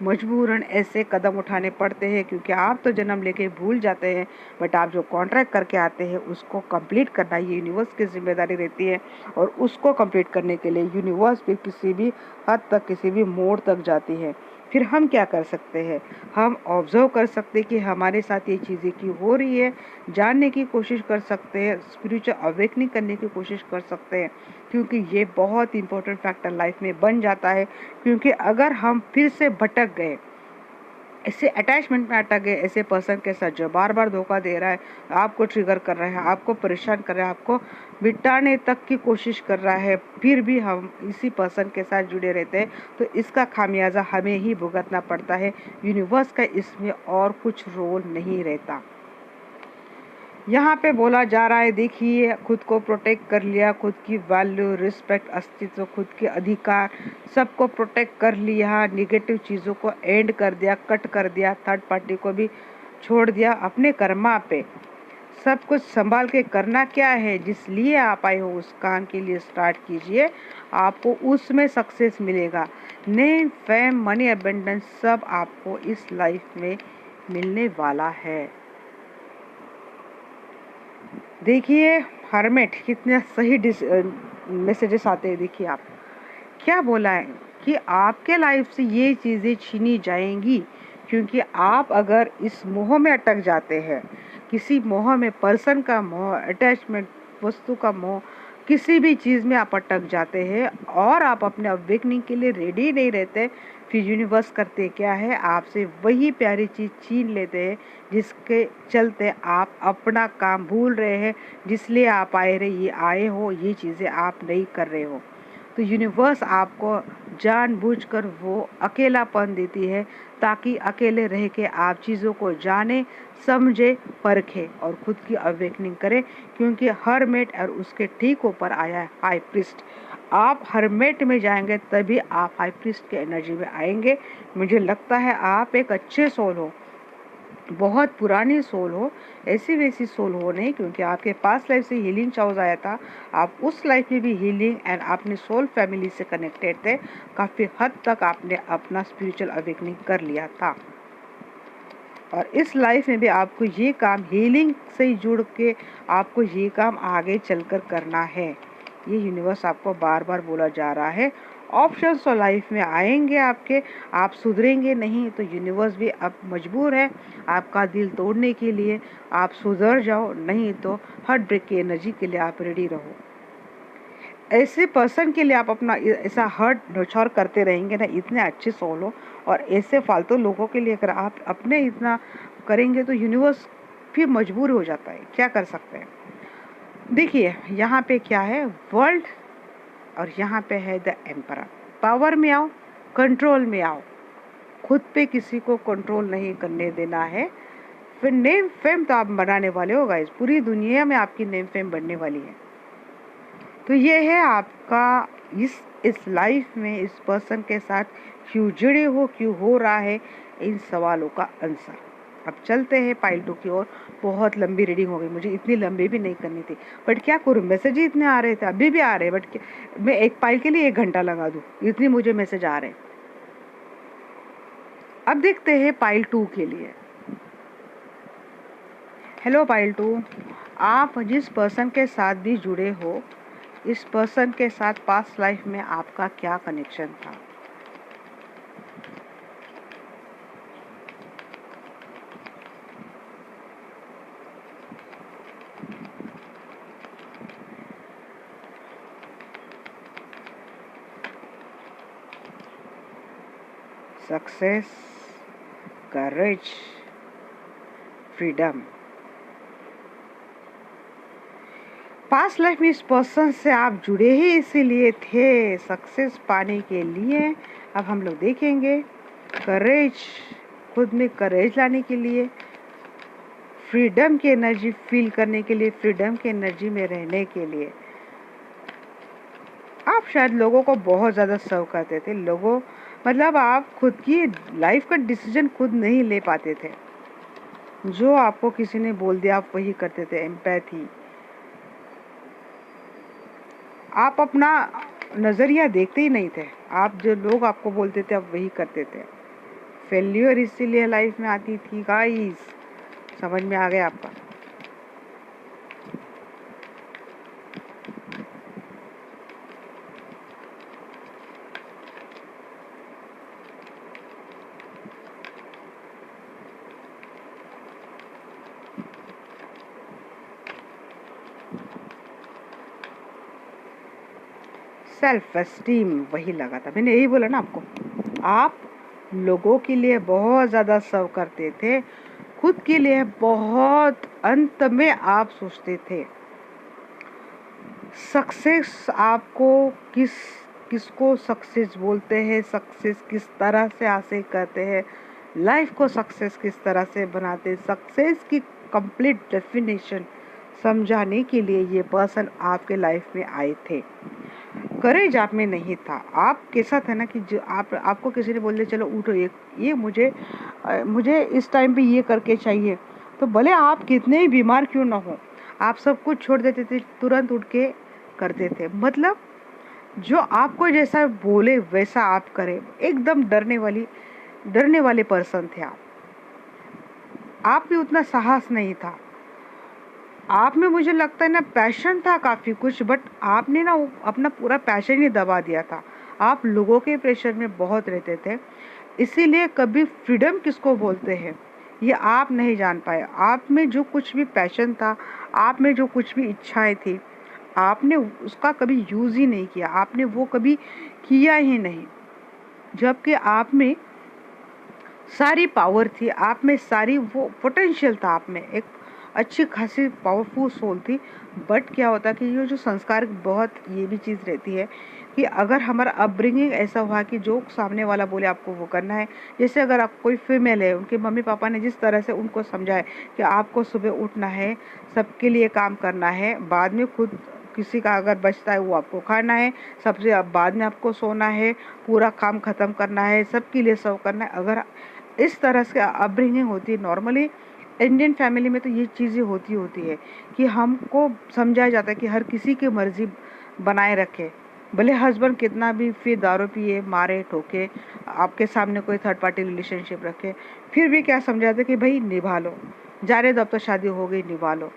मजबूरन ऐसे कदम उठाने पड़ते हैं, क्योंकि आप तो जन्म लेके भूल जाते हैं, बट आप जो कॉन्ट्रैक्ट करके आते हैं उसको कंप्लीट करना ये यूनिवर्स की जिम्मेदारी रहती है। और उसको कंप्लीट करने के लिए यूनिवर्स भी किसी भी हद तक, किसी भी मोड़ तक जाती है। फिर हम क्या कर सकते हैं, हम ऑब्जर्व कर सकते हैं कि हमारे साथ ये चीज़ें क्यों हो रही है, जानने की कोशिश कर सकते हैं, स्पिरिचुअल अवेकनिंग करने की कोशिश कर सकते हैं, क्योंकि ये बहुत इंपॉर्टेंट फैक्टर लाइफ में बन जाता है। क्योंकि अगर हम फिर से भटक गए, ऐसे अटैचमेंट में अटक गए ऐसे पर्सन के साथ जो बार बार धोखा दे रहा है, आपको ट्रिगर कर रहा है, आपको परेशान कर रहा है, आपको बिटाने तक की कोशिश कर रहा है, फिर भी हम इसी पर्सन के साथ जुड़े रहते हैं, तो इसका खामियाजा हमें ही भुगतना पड़ता है। यूनिवर्स का इसमें और कुछ रोल नहीं रहता। यहाँ पे बोला जा रहा है, देखिए खुद को प्रोटेक्ट कर लिया, खुद की वैल्यू, रिस्पेक्ट, अस्तित्व, खुद के अधिकार सबको प्रोटेक्ट कर लिया, निगेटिव चीज़ों को एंड कर दिया, कट कर दिया, थर्ड पार्टी को भी छोड़ दिया, अपने कर्मा पे सब कुछ संभाल के करना क्या है, जिस लिए आप आए हो उस काम के लिए स्टार्ट कीजिए, आपको उसमें सक्सेस मिलेगा। नेम, फेम, मनी, अबेंडेंस सब आपको इस लाइफ में मिलने वाला है। देखिए हर्मेट कितने सही मैसेजेस आते हैं। देखिए आप क्या बोला है कि आपके लाइफ से ये चीज़ें छीनी जाएंगी, क्योंकि आप अगर इस मोह में अटक जाते हैं, किसी मोह में, पर्सन का मोह, अटैचमेंट, वस्तु का मोह, किसी भी चीज़ में आप अटक जाते हैं और आप अपने अवेकनिंग के लिए रेडी नहीं रहते, फिर यूनिवर्स करते क्या है, आपसे वही प्यारी चीज़ छीन लेते हैं जिसके चलते आप अपना काम भूल रहे हैं, जिसलिए आप आए हो, ये चीज़ें आप नहीं कर रहे हो। तो यूनिवर्स आपको जानबूझकर वो अकेलापन देती है ताकि अकेले रह के आप चीज़ों को जाने, समझे, परखे और खुद की अवेकनिंग करें। क्योंकि हरमेट और उसके ठीक ऊपर आया है हाई प्रीस्ट। आप हरमेट में जाएंगे तभी आप हाई प्रीस्ट के एनर्जी में आएंगे। मुझे लगता है आप एक अच्छे सोल हो, बहुत पुरानी सोल हो, ऐसी वैसी सोल हो नहीं, क्योंकि आपके पास लाइफ से हीलिंग चाउज आया था, आप उस लाइफ में भी हीलिंग एंड अपने सोल फैमिली से कनेक्टेड थे, काफ़ी हद तक आपने अपना स्पिरिचुअल अवेकनिंग कर लिया था। और इस लाइफ में भी आपको ये काम हीलिंग से जुड़ के आपको ये काम आगे चलकर करना है। ये यूनिवर्स आपको बार बार बोला जा रहा है। ऑप्शंस तो लाइफ में आएंगे आपके, आप सुधरेंगे नहीं तो यूनिवर्स भी अब मजबूर है आपका दिल तोड़ने के लिए। आप सुधर जाओ, नहीं तो हार्ट ब्रेक की एनर्जी के लिए आप रेडी रहो। ऐसे पर्सन के लिए आप अपना ऐसा हर्ट नौछौर करते रहेंगे ना, इतने अच्छे सोल हो, और ऐसे फालतू लोगों के लिए अगर आप अपने इतना करेंगे तो यूनिवर्स फिर मजबूर हो जाता है, क्या कर सकते हैं। देखिए यहाँ पे क्या है, वर्ल्ड, और यहाँ पे है द एम्परर। पावर में आओ, कंट्रोल में आओ, खुद पे किसी को कंट्रोल नहीं करने देना है। फिर नेम फेम तो आप बनाने वाले हो गाइस, पूरी दुनिया में आपकी नेम फेम बनने वाली है। तो ये है आपका इस लाइफ में इस पर्सन के साथ क्यों जुड़े हो, क्यों हो रहा है, इन सवालों का आंसर। अब चलते हैं पाइल 2 की ओर। बहुत लंबी रीडिंग हो गई, मुझे इतनी लंबी भी नहीं करनी थी, बट क्या करूँ, मैसेज ही इतने आ रहे थे, अभी भी आ रहे हैं, बट मैं एक पाइल के लिए 1 घंटा लगा दूँ, इतनी मुझे मैसेज आ रहे हैं। अब देखते हैं पाइल 2 के लिए। हेलो पाइल 2, आप जिस पर्सन के साथ भी जुड़े हो, इस पर्सन के साथ पास्ट लाइफ में आपका क्या कनेक्शन था। सक्सेस, करेज, फ्रीडम। पास्ट लाइफ में इस पर्सन से आप जुड़े ही इसीलिए थे, सक्सेस पाने के लिए। अब हम लोग देखेंगे करेज, खुद में करेज लाने के लिए, फ्रीडम की एनर्जी फील करने के लिए, फ्रीडम की एनर्जी में रहने के लिए। आप शायद लोगों को बहुत ज़्यादा सर्व करते थे, लोगों मतलब आप खुद की लाइफ का डिसीजन खुद नहीं ले पाते थे, जो आपको किसी ने बोल दिया आप वही करते थे। एम्पैथी, आप अपना नज़रिया देखते ही नहीं थे, आप जो लोग आपको बोलते थे आप वही करते थे। फेल्यूर इसीलिए लाइफ में आती थी गाइस, समझ में आ गया आपका? सेल्फ एस्टीम वही लगा था, मैंने यही बोला ना आपको। आप लोगों के लिए बहुत ज़्यादा सर्व करते थे, खुद के लिए बहुत अंत में आप सोचते थे। सक्सेस आपको किसको सक्सेस बोलते हैं, सक्सेस किस तरह से हासिल करते हैं, लाइफ को सक्सेस किस तरह से बनाते, सक्सेस की कंप्लीट डेफिनेशन समझाने के लिए ये पर्सन आपके लाइफ में आए थे। करेज आप में नहीं था। आप कैसा था ना कि जो आपको किसी ने बोल दिया चलो उठो, ये मुझे इस टाइम पे ये करके चाहिए, तो भले आप कितने ही बीमार क्यों ना हो, आप सब कुछ छोड़ देते थे, तुरंत उठ के करते थे। मतलब जो आपको जैसा बोले वैसा आप करें, एकदम डरने वाले पर्सन थे आप में उतना साहस नहीं था। आप में मुझे लगता है ना पैशन था काफ़ी कुछ, बट आपने ना अपना पूरा पैशन ही दबा दिया था। आप लोगों के प्रेशर में बहुत रहते थे, इसीलिए कभी फ्रीडम किसको बोलते हैं ये आप नहीं जान पाए। आप में जो कुछ भी पैशन था, आप में जो कुछ भी इच्छाएं थी, आपने उसका कभी यूज़ ही नहीं किया, आपने वो कभी किया ही नहीं। जबकि आप में सारी पावर थी, आप में सारी वो पोटेंशियल था, आप में एक अच्छी खासी पावरफुल सोल थी। बट क्या होता कि ये जो संस्कार, बहुत ये भी चीज़ रहती है कि अगर हमारा अपब्रिंगिंग ऐसा हुआ कि जो सामने वाला बोले आपको वो करना है। जैसे अगर आप कोई फीमेल है, उनके मम्मी पापा ने जिस तरह से उनको समझाया कि आपको सुबह उठना है, सबके लिए काम करना है, बाद में खुद किसी का अगर बचता है वो आपको खाना है, सबसे अब बाद में आपको सोना है, पूरा काम ख़त्म करना है, सबके लिए सर्व करना है। अगर इस तरह से अपब्रिंगिंग होती है, नॉर्मली इंडियन फैमिली में तो ये चीज़ें होती है कि हमको समझाया जाता है कि हर किसी की मर्जी बनाए रखे, भले हस्बैंड कितना भी फिर दारू पिए, मारे, ठोके, आपके सामने कोई थर्ड पार्टी रिलेशनशिप रखे, फिर भी क्या समझाते कि भाई निभा लो, जा रहे तो अब तो शादी हो गई, निभा लो।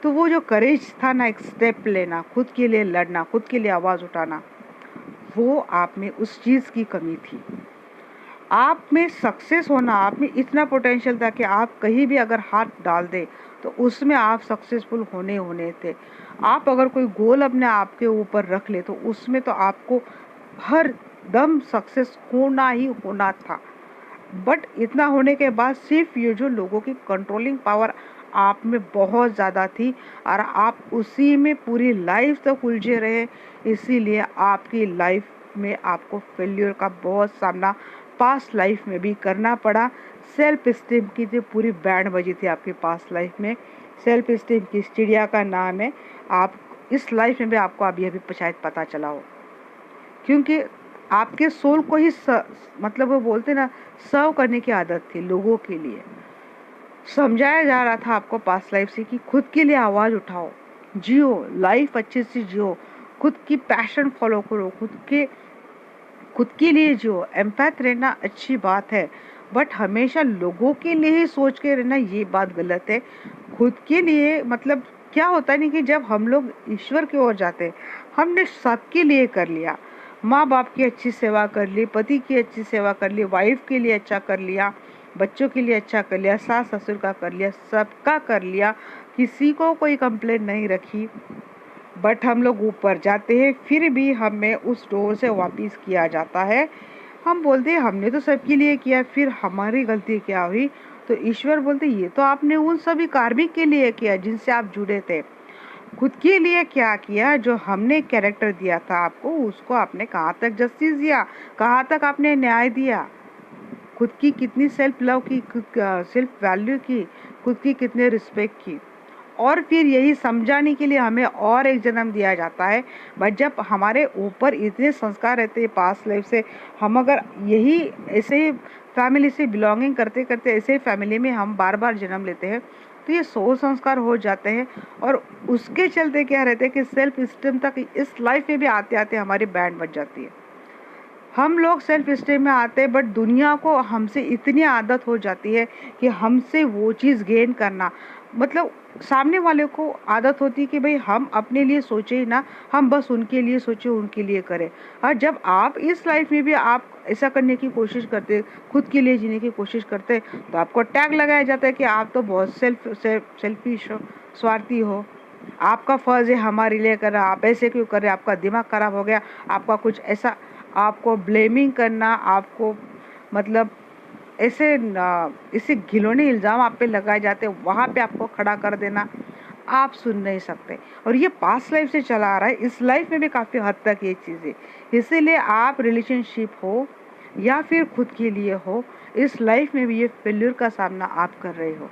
तो वो जो करेज था ना, एक स्टेप लेना, खुद के लिए लड़ना, खुद के लिए आवाज़ उठाना, वो आप में उस चीज़ की कमी थी। आप में सक्सेस होना, आप में इतना पोटेंशियल था कि आप कहीं भी अगर हाथ डाल दे तो उसमें आप सक्सेसफुल होने थे। आप अगर कोई गोल अपने आप के ऊपर रख ले तो उसमें तो आपको हर दम सक्सेस होना ही होना था। बट इतना होने के बाद सिर्फ ये जो लोगों की कंट्रोलिंग पावर आप में बहुत ज़्यादा थी और आप उसी में पूरी लाइफ तक उलझे रहे, इसीलिए आपकी लाइफ में आपको फेल्यूर का बहुत सामना पास्ट लाइफ में भी करना पड़ा। सेल्फ स्टीम की जो पूरी बैंड बजी थी आपके पास्ट लाइफ में, सेल्फ स्टीम की चिड़िया का नाम है। आप इस लाइफ में भी आपको अभी अभी शायद पता चला हो, क्योंकि आपके सोल को ही मतलब वो बोलते ना, सर्व करने की आदत थी लोगों के लिए। समझाया जा रहा था आपको पास्ट लाइफ से कि खुद के लिए आवाज़ उठाओ, जियो लाइफ अच्छे से जियो, खुद की पैशन फॉलो करो, खुद के लिए जियो। एम्पैथ रहना अच्छी बात है, बट हमेशा लोगों के लिए ही सोच के रहना ये बात गलत है। खुद के लिए मतलब क्या होता है नहीं कि जब हम लोग ईश्वर की ओर जाते हैं, हमने सबके लिए कर लिया, माँ बाप की अच्छी सेवा कर ली, पति की अच्छी सेवा कर ली, वाइफ के लिए अच्छा कर लिया, बच्चों के लिए अच्छा कर लिया, सास ससुर का कर लिया, सबका कर लिया, किसी को कोई कंप्लेंट नहीं रखी। बट हम लोग ऊपर जाते हैं, फिर भी हमें उस डोर से वापस किया जाता है। हम बोलते हैं हमने तो सबके लिए किया, फिर हमारी गलती क्या हुई? तो ईश्वर बोलते ये तो आपने उन सभी कार्मिक के लिए किया जिनसे आप जुड़े थे। खुद के लिए क्या किया? जो हमने कैरेक्टर दिया था आपको, उसको आपने कहाँ तक जस्टिस दिया, कहाँ तक आपने न्याय दिया? खुद की कितनी सेल्फ लव की, सेल्फ वैल्यू की, खुद की कितने रिस्पेक्ट की? और फिर यही समझाने के लिए हमें और एक जन्म दिया जाता है। बट जब हमारे ऊपर इतने संस्कार रहते हैं पास्ट लाइफ से, हम अगर यही ऐसे फैमिली से बिलोंगिंग करते करते ऐसे फैमिली में हम बार बार जन्म लेते हैं, तो ये सोल संस्कार हो जाते हैं। और उसके चलते क्या रहते हैं कि सेल्फ स्टीम तक इस लाइफ में भी आते आते हमारी बैंड बज जाती है। हम लोग सेल्फ स्टीम में आते हैं, बट दुनिया को हमसे इतनी आदत हो जाती है कि हमसे वो चीज़ गेन करना, मतलब सामने वाले को आदत होती है कि भाई हम अपने लिए सोचे ही ना, हम बस उनके लिए सोचे, उनके लिए करें। और जब आप इस लाइफ में भी आप ऐसा करने की कोशिश करते, खुद के लिए जीने की कोशिश करते, तो आपको टैग लगाया जाता है कि आप तो बहुत सेल्फिश हो, स्वार्थी हो, आपका फर्ज है हमारे लिए करना, आप ऐसे क्यों कर रहे, आपका दिमाग खराब हो गया, आपका कुछ ऐसा, आपको ब्लेमिंग करना, आपको मतलब ऐसे घिनौने इल्ज़ाम आप पे लगाए जाते हैं, वहाँ पे आपको खड़ा कर देना, आप सुन नहीं सकते। और ये पास्ट लाइफ से चला आ रहा है, इस लाइफ में भी काफ़ी हद तक ये चीज़ें, इसीलिए आप रिलेशनशिप हो या फिर खुद के लिए हो, इस लाइफ में भी ये फेल्यूर का सामना आप कर रहे हो।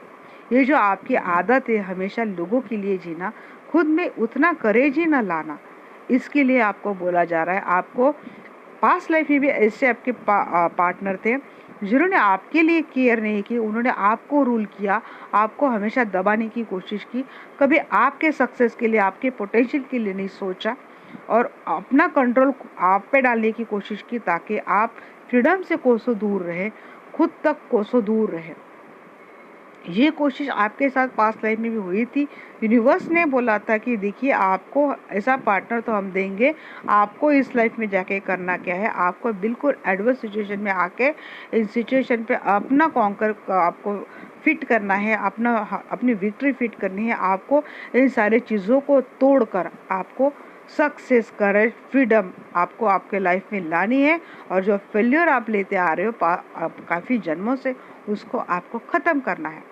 ये जो आपकी आदत है हमेशा लोगों के लिए जीना, खुद में उतना करेज ही ना लाना, इसके लिए आपको बोला जा रहा है। आपको पास्ट लाइफ में भी ऐसे आपके पार्टनर थे जिन्होंने आपके लिए केयर नहीं की, उन्होंने आपको रूल किया, आपको हमेशा दबाने की कोशिश की, कभी आपके सक्सेस के लिए, आपके पोटेंशियल के लिए नहीं सोचा, और अपना कंट्रोल आप पे डालने की कोशिश की ताकि आप फ्रीडम से कोसों दूर रहे, खुद तक कोसों दूर रहे। ये कोशिश आपके साथ पास्ट लाइफ में भी हुई थी। यूनिवर्स ने बोला था कि देखिए आपको ऐसा पार्टनर तो हम देंगे, आपको इस लाइफ में जाके करना क्या है, आपको बिल्कुल एडवर्स सिचुएशन में आके इस सिचुएशन पे अपना कॉन्कर आपको फिट करना है, अपनी विक्ट्री फिट करनी है, आपको इन सारी चीज़ों को तोड़कर आपको सक्सेस, करेज, फ्रीडम आपको आपके लाइफ में लानी है। और जो फेल्योर आप लेते आ रहे हो काफ़ी जन्मों से, उसको आपको ख़त्म करना है।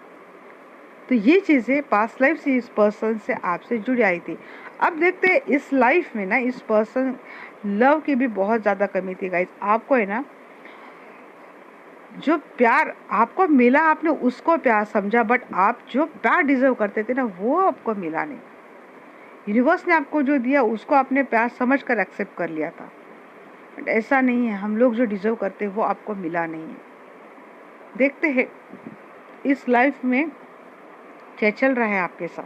तो ये चीज़ें पास्ट लाइफ से इस पर्सन से आपसे जुड़ी आई थी। अब देखते हैं इस लाइफ में ना, इस पर्सन लव की भी बहुत ज़्यादा कमी थी गाइस। आपको है ना, जो प्यार आपको मिला, आपने उसको प्यार समझा, बट आप जो प्यार डिजर्व करते थे ना, वो आपको मिला नहीं। यूनिवर्स ने आपको जो दिया उसको आपने प्यार समझ कर एक्सेप्ट कर लिया था, बट ऐसा नहीं है। हम लोग जो डिजर्व करते हैं वो आपको मिला नहीं है। देखते हैं इस लाइफ में क्या चल रहा है आपके साथ।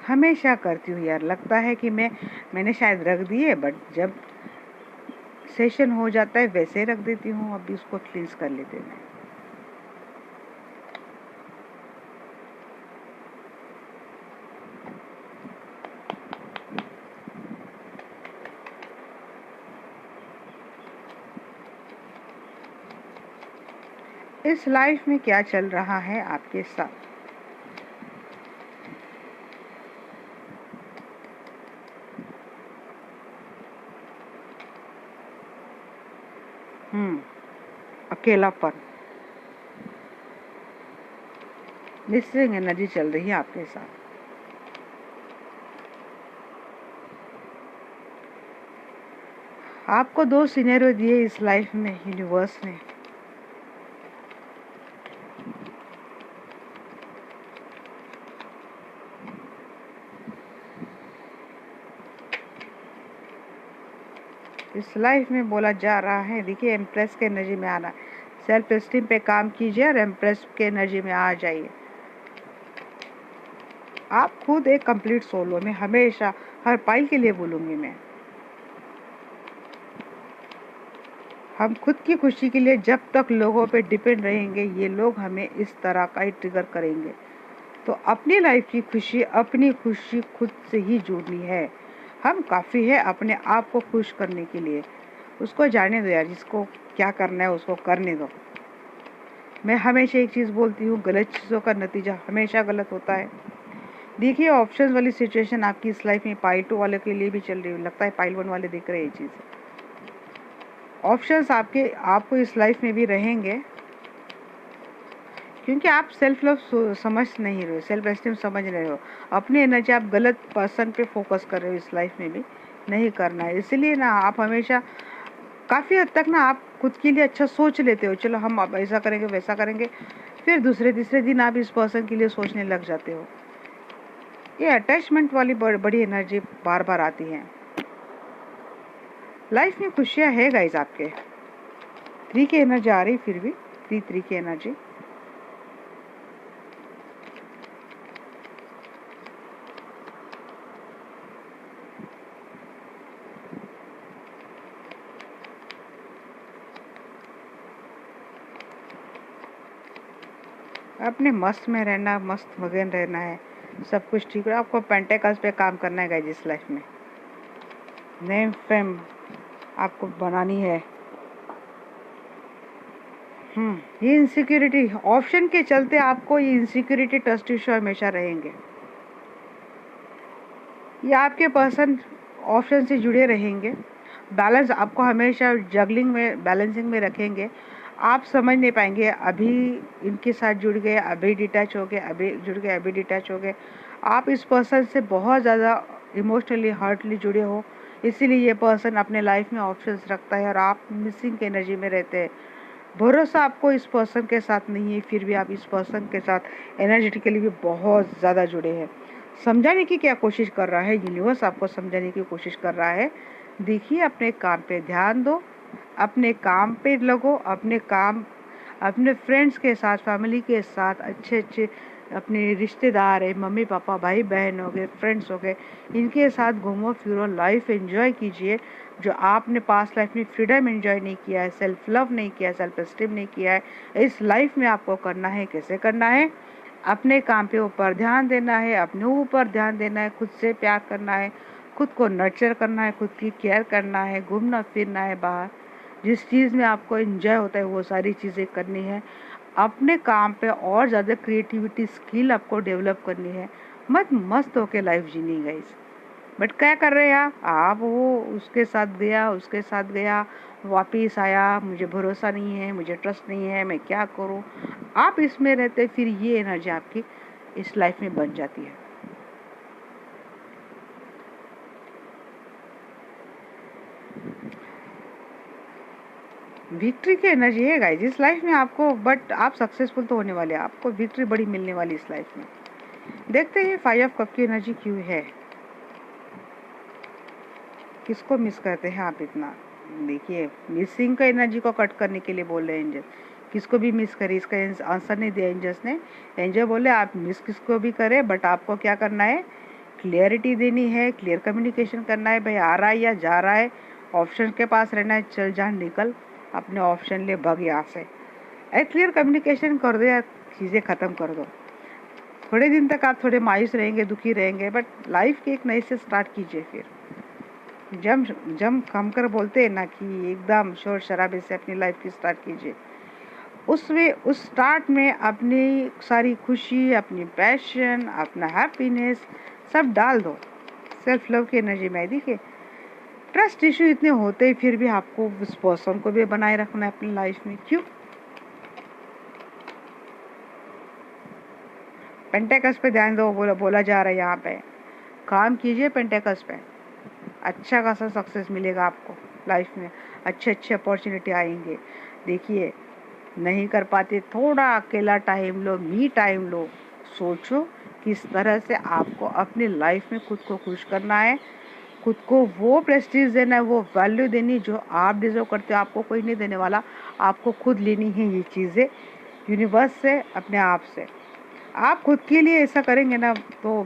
हमेशा करती हूँ यार, लगता है कि मैंने शायद रख दी है, बट जब सेशन हो जाता है वैसे रख देती हूँ। अभी उसको क्लींस कर लेते हैं। इस लाइफ में क्या चल रहा है आपके साथ। अकेलापन, मिसिंग एनर्जी चल रही है आपके साथ। आपको 2 सिनेरियो दिए इस लाइफ में यूनिवर्स ने। इस लाइफ में बोला जा रहा है, देखिए एम्प्रेस के एनर्जी में आना, सेल्फ एस्टीम पे काम कीजिए और एम्प्रेस के एनर्जी में आ जाइए। आप खुद एक कंप्लीट सोल हो, मैं हमेशा हर पाई के लिए बोलूँगी मैं। हम खुद की खुशी के लिए जब तक लोगों पे डिपेंड रहेंगे, ये लोग हमें इस तरह का ही ट्रिगर करेंगे। तो अपनी लाइफ की खुशी, अपनी खुशी खुद से ही जोड़नी है। हम काफ़ी है अपने आप को खुश करने के लिए। उसको जाने दो यार, जिसको क्या करना है उसको करने दो। मैं हमेशा एक चीज़ बोलती हूँ, गलत चीज़ों का नतीजा हमेशा गलत होता है। देखिए ऑप्शन वाली सिचुएशन आपकी इस लाइफ में पाइल 2 वाले के लिए भी चल रही है, लगता है पाइल 1 वाले देख रहे हैं ये चीज़। ऑप्शंस आपको इस लाइफ में भी रहेंगे। क्योंकि आप सेल्फ लव समझ नहीं रहे हो, सेल्फ एस्टीम समझ रहे हो। अपनी एनर्जी आप गलत पर्सन पे फोकस कर रहे हो, इस लाइफ में भी नहीं करना है। इसलिए ना आप हमेशा काफ़ी हद तक ना आप खुद के लिए अच्छा सोच लेते हो, चलो हम अब ऐसा करेंगे वैसा करेंगे, फिर दूसरे तीसरे दिन आप इस पर्सन के लिए सोचने लग जाते हो। ये अटैचमेंट वाली बड़ी एनर्जी बार बार आती है। लाइफ में खुशियाँ है गाइज आपके। 3 की एनर्जी आ रही, फिर भी 3 की एनर्जी। अपने मस्त में रहना, मस्त मगन रहना है, सब कुछ ठीक है। आपको पेंटेकल्स पे काम करना है गाइज इस लाइफ में। नेम फेम आपको बनानी है। ये इनसिक्योरिटी ऑप्शन के चलते आपको ये इनसिक्योरिटी, ट्रस्ट इशू हमेशा रहेंगे। ये आपके पर्सन ऑप्शन से जुड़े रहेंगे। बैलेंस आपको हमेशा जगलिंग में, बैलेंसिंग में रखेंगे। आप समझ नहीं पाएंगे, अभी इनके साथ जुड़ गए, अभी डिटैच हो गए, अभी जुड़ गए, अभी डिटैच हो गए। आप इस पर्सन से बहुत ज़्यादा इमोशनली हार्टली जुड़े हो, इसीलिए ये पर्सन अपने लाइफ में ऑप्शंस रखता है और आप मिसिंग की एनर्जी में रहते हैं। भरोसा आपको इस पर्सन के साथ नहीं है, फिर भी आप इस पर्सन के साथ एनर्जेटिकली भी बहुत ज़्यादा जुड़े हैं। समझाने की क्या कोशिश कर रहा है यूनिवर्स, आपको समझाने की कोशिश कर रहा है। देखिए, अपने काम पे ध्यान दो, अपने काम पे लगो, अपने काम, अपने फ्रेंड्स के साथ, फैमिली के साथ, अच्छे अच्छे अपने रिश्तेदार है, मम्मी पापा, भाई बहन हो गए, फ्रेंड्स हो गए, इनके साथ घूमो फिरो, लाइफ एंजॉय कीजिए। जो आपने पास्ट लाइफ में फ्रीडम एंजॉय नहीं किया है, सेल्फ लव नहीं किया है, सेल्फ एस्टीम नहीं किया है, इस लाइफ में आपको करना है। कैसे करना है? अपने काम पे ऊपर ध्यान देना है, अपने ऊपर ध्यान देना है, खुद से प्यार करना है, खुद को नर्चर करना है, खुद की केयर करना है, घूमना फिरना है बाहर, जिस चीज़ में आपको एंजॉय होता है वो सारी चीज़ें करनी है। अपने काम पे और ज़्यादा क्रिएटिविटी स्किल आपको डेवलप करनी है। मस्त होके लाइफ जीनी है गाइस। बट क्या कर रहे हैं आप वो उसके साथ गया, उसके साथ गया, वापिस आया, मुझे भरोसा नहीं है, मुझे ट्रस्ट नहीं है, मैं क्या करूं। आप इसमें रहते, फिर ये एनर्जी आपकी इस लाइफ में बन जाती है। विक्ट्री की एनर्जी है गाइस इस लाइफ में आपको, बट आप सक्सेसफुल तो होने वाले हैं, आपको विक्ट्री बड़ी मिलने वाली इस लाइफ में। देखते हैं 5 ऑफ कप की एनर्जी क्यों है, किसको मिस करते हैं आप इतना। देखिए, मिसिंग का एनर्जी को कट करने के लिए बोल रहे हैं एंजल, किसको भी मिस करे, इसका आंसर नहीं दिया एंजल्स ने। एंजल बोले आप मिस किसको भी करे, बट आपको क्या करना है, क्लियरिटी देनी है, क्लियर कम्युनिकेशन करना है। भाई आ रहा है या जा रहा है, ऑप्शन के पास रहना है, चल जा निकल, अपने ऑप्शन ले, भग यहाँ से। क्लियर कम्युनिकेशन कर दो या चीज़ें ख़त्म कर दो। थोड़े दिन तक आप थोड़े मायूस रहेंगे, दुखी रहेंगे, बट लाइफ के एक नए से स्टार्ट कीजिए। फिर जम जम खम कर बोलते हैं ना कि एकदम शोर शराबे से अपनी लाइफ की स्टार्ट कीजिए। उसमें उस स्टार्ट में अपनी सारी खुशी, अपनी पैशन, अपना हैप्पीनेस सब डाल दो। सेल्फ लव की एनर्जी में देखिए, ट्रस्ट इशू इतने होते ही फिर भी आपको उस पर्सन को भी बनाए रखना है अपनी लाइफ में। क्यों? पेंटेकल्स पे ध्यान दो, बोला जा रहा है यहाँ पे, काम कीजिए पेंटेकल्स पे, अच्छा खासा सक्सेस मिलेगा आपको लाइफ में, अच्छे अच्छे अपॉर्चुनिटी आएंगे। देखिए, नहीं कर पाते, थोड़ा अकेला टाइम लो, मी टाइम लो, सोचो किस तरह से आपको अपनी लाइफ में खुद को खुश करना है, खुद को वो प्रेस्टीज देना है, वो वैल्यू देनी जो आप डिजर्व करते हो। आपको कोई नहीं देने वाला, आपको खुद लेनी है ये चीज़ें यूनिवर्स से, अपने आप से। आप खुद के लिए ऐसा करेंगे ना तो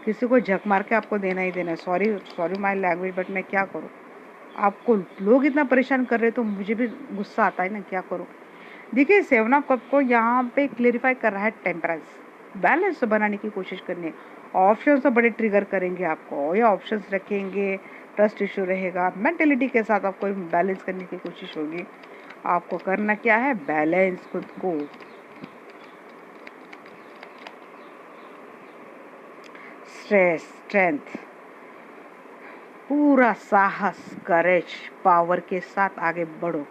किसी को झक मार के आपको देना ही देना है। सॉरी माय लैंग्वेज, बट मैं क्या करूँ, आपको लोग इतना परेशान कर रहे तो मुझे भी गुस्सा आता है ना, क्या करूँ। देखिए, 7 ऑफ कप को यहाँ पे क्लेरिफाई कर रहा है टेम्परेंस, बैलेंस बनाने की कोशिश करनी है। ऑप्शन तो बड़े ट्रिगर करेंगे आपको, ये ऑप्शंस रखेंगे, ट्रस्ट इशू रहेगा, मेंटेलिटी के साथ आपको बैलेंस करने की कोशिश होगी। आपको करना क्या है, बैलेंस खुद को। स्ट्रेंथ, पूरा साहस, करेज, पावर के साथ आगे बढ़ो,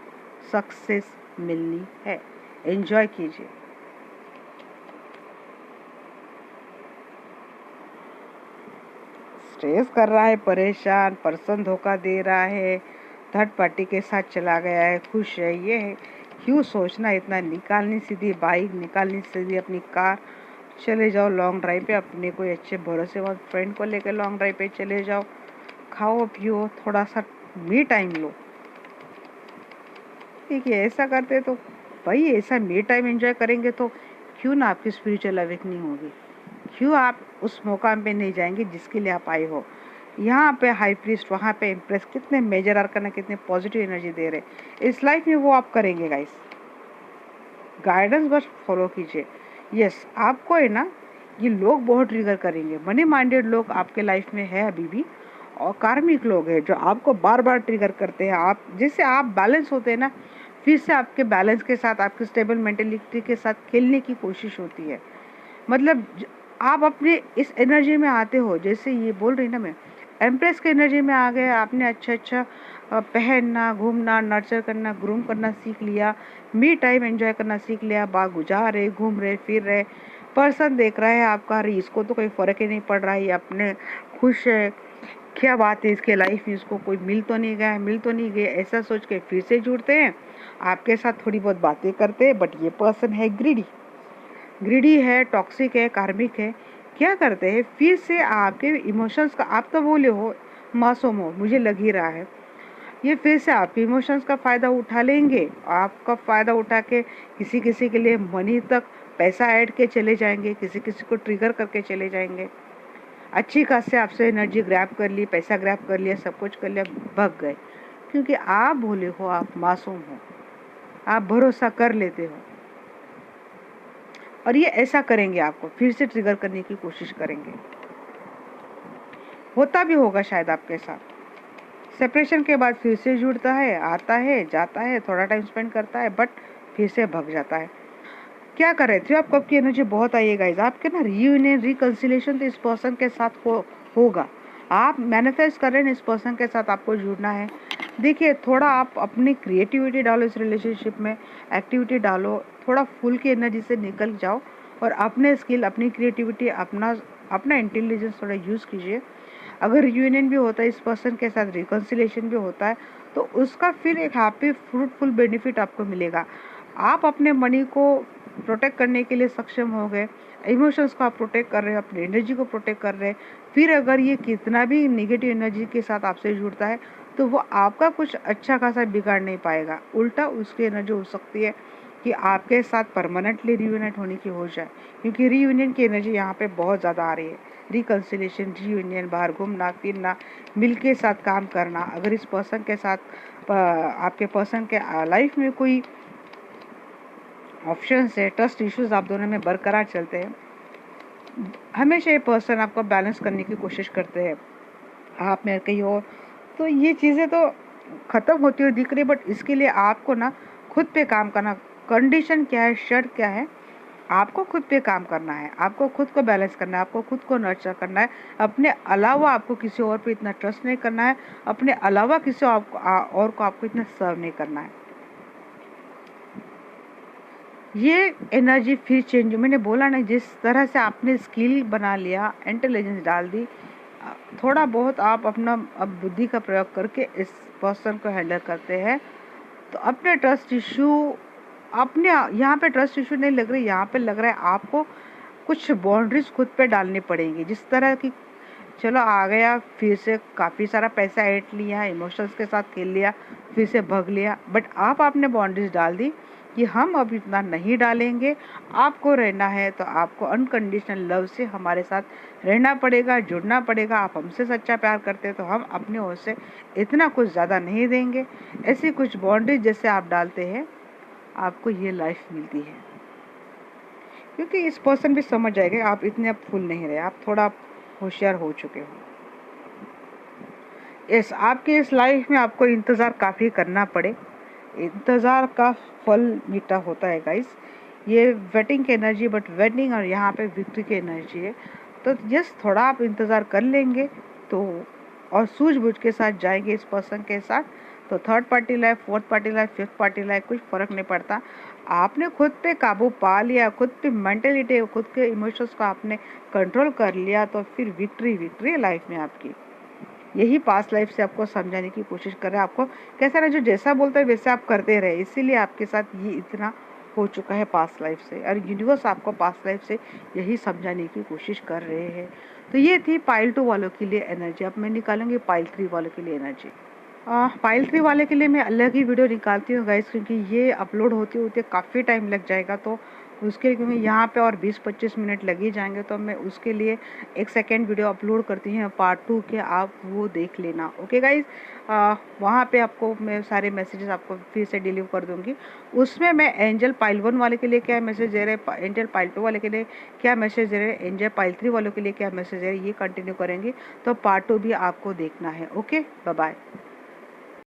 सक्सेस मिलनी है, एंजॉय कीजिए। स्ट्रेस कर रहा है, परेशान, पर्सन धोखा दे रहा है, थर्ड पार्टी के साथ चला गया है, खुश है, ये है। क्यों सोचना इतना? निकालनी सीधी बाइक, निकालनी सीधी अपनी कार, चले जाओ लॉन्ग ड्राइव पे, अपने कोई अच्छे भरोसेमंद फ्रेंड को लेकर लॉन्ग ड्राइव पे चले जाओ, खाओ पियो, थोड़ा सा मी टाइम लो। ठीक है, ऐसा करते तो भाई ऐसा मी टाइम एंजॉय करेंगे तो क्यों ना आपकी स्पिरिचुअल अवेकनिंग होगी? क्यों आप उस मौका पे नहीं जाएंगे जिसके लिए आप आए हो? यहाँ पे हाई प्रीस्ट, वहाँ पे इम्प्रेस, कितने मेजर आर्कन, कितने पॉजिटिव एनर्जी दे रहे। इस लाइफ में वो आप करेंगे गाइस। गाइडेंस बस फॉलो कीजिए। यस, आपको है ना, ये लोग बहुत ट्रिगर करेंगे। मनी माइंडेड लोग आपके लाइफ में है अभी भी, और कार्मिक लोग हैं जो आपको बार बार ट्रिगर करते हैं। आप जिससे आप बैलेंस होते हैं ना, फिर से आपके बैलेंस के साथ, आपकी स्टेबल मेंटेलिटी के साथ खेलने की कोशिश होती है। मतलब आप अपने इस एनर्जी में आते हो, जैसे ये बोल रही ना मैं, एम्प्रेस के एनर्जी में आ गए आपने। अच्छा पहनना, घूमना, नर्चर करना, ग्रूम करना सीख लिया, मी टाइम एंजॉय करना सीख लिया, बाग जा रहे, घूम रहे, फिर रहे, पर्सन देख रहा है आपका, अरे इसको तो कोई फर्क ही नहीं पड़ रहा है, ये अपने खुश है, क्या बात है इसके लाइफ में, इसको कोई मिल तो नहीं गया, मिल तो नहीं गया, ऐसा सोच के फिर से जुड़ते हैं आपके साथ, थोड़ी बहुत बातें करते हैं। बट ये पर्सन है ग्रीडी है, टॉक्सिक है, कार्मिक है। क्या करते हैं, फिर से आपके इमोशंस का, आप तो बोले हो मासूम हो, मुझे लग ही रहा है, ये फिर से आपके इमोशंस का फ़ायदा उठा लेंगे। आपका फ़ायदा उठा के किसी किसी के लिए मनी तक पैसा ऐड के चले जाएंगे, किसी किसी को ट्रिगर करके चले जाएंगे। अच्छी खासी आपसे एनर्जी ग्रैब कर ली, पैसा ग्रैब कर लिया, सब कुछ कर लिया, भग गए। क्योंकि आप भोले हो, आप मासूम हो, आप भरोसा कर लेते हो। और ये ऐसा करेंगे, आपको फिर से ट्रिगर करने की कोशिश करेंगे। होता भी होगा शायद आपके साथ। सेपरेशन के बाद फिर से जुड़ता है, आता है, जाता है, थोड़ा टाइम स्पेंड करता है, बट फिर से भग जाता है। क्या कर रहे थे आप? कब की एनर्जी बहुत आई है गाइस आपके ना। रीयूनियन, रिकंसिलेशन तो इस पर्सन के साथ होगा। आप मैनिफेस्ट कर रहे हैं, इस पर्सन के साथ आपको जुड़ना है। देखिए, थोड़ा आप अपनी क्रिएटिविटी डालो इस रिलेशनशिप में, एक्टिविटी डालो, थोड़ा फुल की एनर्जी से निकल जाओ और अपने स्किल, अपनी क्रिएटिविटी, अपना इंटेलिजेंस थोड़ा यूज़ कीजिए। अगर यूनियन भी होता है इस पर्सन के साथ, रिकंसिलेशन भी होता है, तो उसका फिर एक हैप्पी फ्रूटफुल बेनिफिट आपको मिलेगा। आप अपने मनी को प्रोटेक्ट करने के लिए सक्षम हो गए, इमोशंस को आप प्रोटेक्ट कर रहे हैं, अपनी एनर्जी को प्रोटेक्ट कर रहे हैं। फिर अगर ये कितना भी नेगेटिव एनर्जी के साथ आपसे जुड़ता है, तो वो आपका कुछ अच्छा खासा बिगाड़ नहीं पाएगा। उल्टा उसकी एनर्जी हो सकती है कि आपके साथ परमानेंटली रीयूनिट होने की हो जाए, क्योंकि रीयूनियन की एनर्जी यहाँ पे बहुत ज़्यादा आ रही है। रिकंसिलेशन, रीयूनियन, बाहर घूमना फिरना, मिल के साथ काम करना। अगर इस पर्सन के साथ आपके पर्सन के लाइफ में कोई ऑप्शन है, ट्रस्ट इश्यूज आप दोनों में बरकरार चलते हैं, हमेशा ये पर्सन आपको बैलेंस करने की कोशिश करते हैं, आप में कहीं और, तो ये चीज़ें तो ख़त्म होती हुई दिख रही। बट इसके लिए आपको ना खुद पे काम करना। कंडीशन क्या है, शर्त क्या है, आपको खुद पे काम करना है, आपको खुद को बैलेंस करना है, आपको खुद को नर्चर करना है। अपने अलावा आपको किसी और पे इतना ट्रस्ट नहीं करना है, अपने अलावा किसी और को आपको इतना सर्व नहीं करना है। ये एनर्जी फिर चेंज, मैंने बोला ना, जिस तरह से आपने स्किल बना लिया, इंटेलिजेंस डाल दी, थोड़ा बहुत आप अपना अब बुद्धि का प्रयोग करके इस पर्सन को हैंडल करते हैं, तो अपने ट्रस्ट इशू, अपने यहाँ पे ट्रस्ट इशू नहीं लग रही, यहाँ पे लग रहा है आपको कुछ बाउंड्रीज खुद पे डालनी पड़ेंगी। जिस तरह की, चलो आ गया, फिर से काफ़ी सारा पैसा ऐड लिया, इमोशंस के साथ खेल लिया, फिर से भग लिया, बट आप आपने बाउंड्रीज डाल दी कि हम अब इतना नहीं डालेंगे। आपको रहना है तो आपको अनकंडीशनल लव से हमारे साथ रहना पड़ेगा, जुड़ना पड़ेगा। आप हमसे सच्चा प्यार करते हैं तो हम अपने ओर से इतना कुछ ज़्यादा नहीं देंगे। ऐसी कुछ बाउंड्रीज जैसे आप डालते हैं, आपको ये लाइफ मिलती है। क्योंकि इस पर्सन भी समझ जाएगा आप इतने अब फुल नहीं रहे, आप थोड़ा होशियार हो चुके हो। इस आपकी इस लाइफ में आपको इंतज़ार काफ़ी करना पड़े, इंतज़ार का फल मीठा होता है गाइस। ये वेटिंग की एनर्जी, बट वेटिंग और यहाँ पे विक्ट्री की एनर्जी है। तो जस्ट थोड़ा आप इंतज़ार कर लेंगे तो, और सूझबूझ के साथ जाएंगे इस पर्सन के साथ, तो third party life, fourth party life, fifth party life कुछ फ़र्क नहीं पड़ता। आपने खुद पे काबू पा लिया, खुद पे मेंटेलिटी, खुद के इमोशंस को आपने कंट्रोल कर लिया, तो फिर विक्ट्री है लाइफ में आपकी। यही पास्ट लाइफ से आपको समझाने की कोशिश कर रहे हैं। आपको कैसा ना, जो जैसा बोलते हैं वैसे आप करते रहे, इसीलिए आपके साथ ये इतना हो चुका है पास्ट लाइफ से, और यूनिवर्स आपको पास्ट लाइफ से यही समझाने की कोशिश कर रहे हैं। तो ये थी पाइल 2 वालों के लिए एनर्जी। अब मैं निकालूंगी पाइल 3 वालों के लिए एनर्जी। पाइल 3 वाले के लिए मैं अलग ही वीडियो निकालती हूँ गाइस, क्योंकि ये अपलोड होते होते काफ़ी टाइम लग जाएगा, तो उसके लिए क्योंकि यहाँ पे और 20-25 मिनट लग ही जाएंगे, तो मैं उसके लिए एक सेकेंड वीडियो अपलोड करती हूँ पार्ट 2 के, आप वो देख लेना। ओके गाइज, वहाँ पे आपको मैं सारे मैसेजेस आपको फिर से डिलीव कर दूँगी। उसमें मैं एंजल पाइल 1 वाले के लिए क्या मैसेज दे रहे हैं, एंजल पाइल 2 वाले के लिए क्या मैसेज दे रहे हैं, एंजल पाइल 3 वालों के लिए क्या मैसेज दे रहे हैं, ये कंटिन्यू करेंगे। तो पार्ट 2 भी आपको देखना है। Okay, bye bye.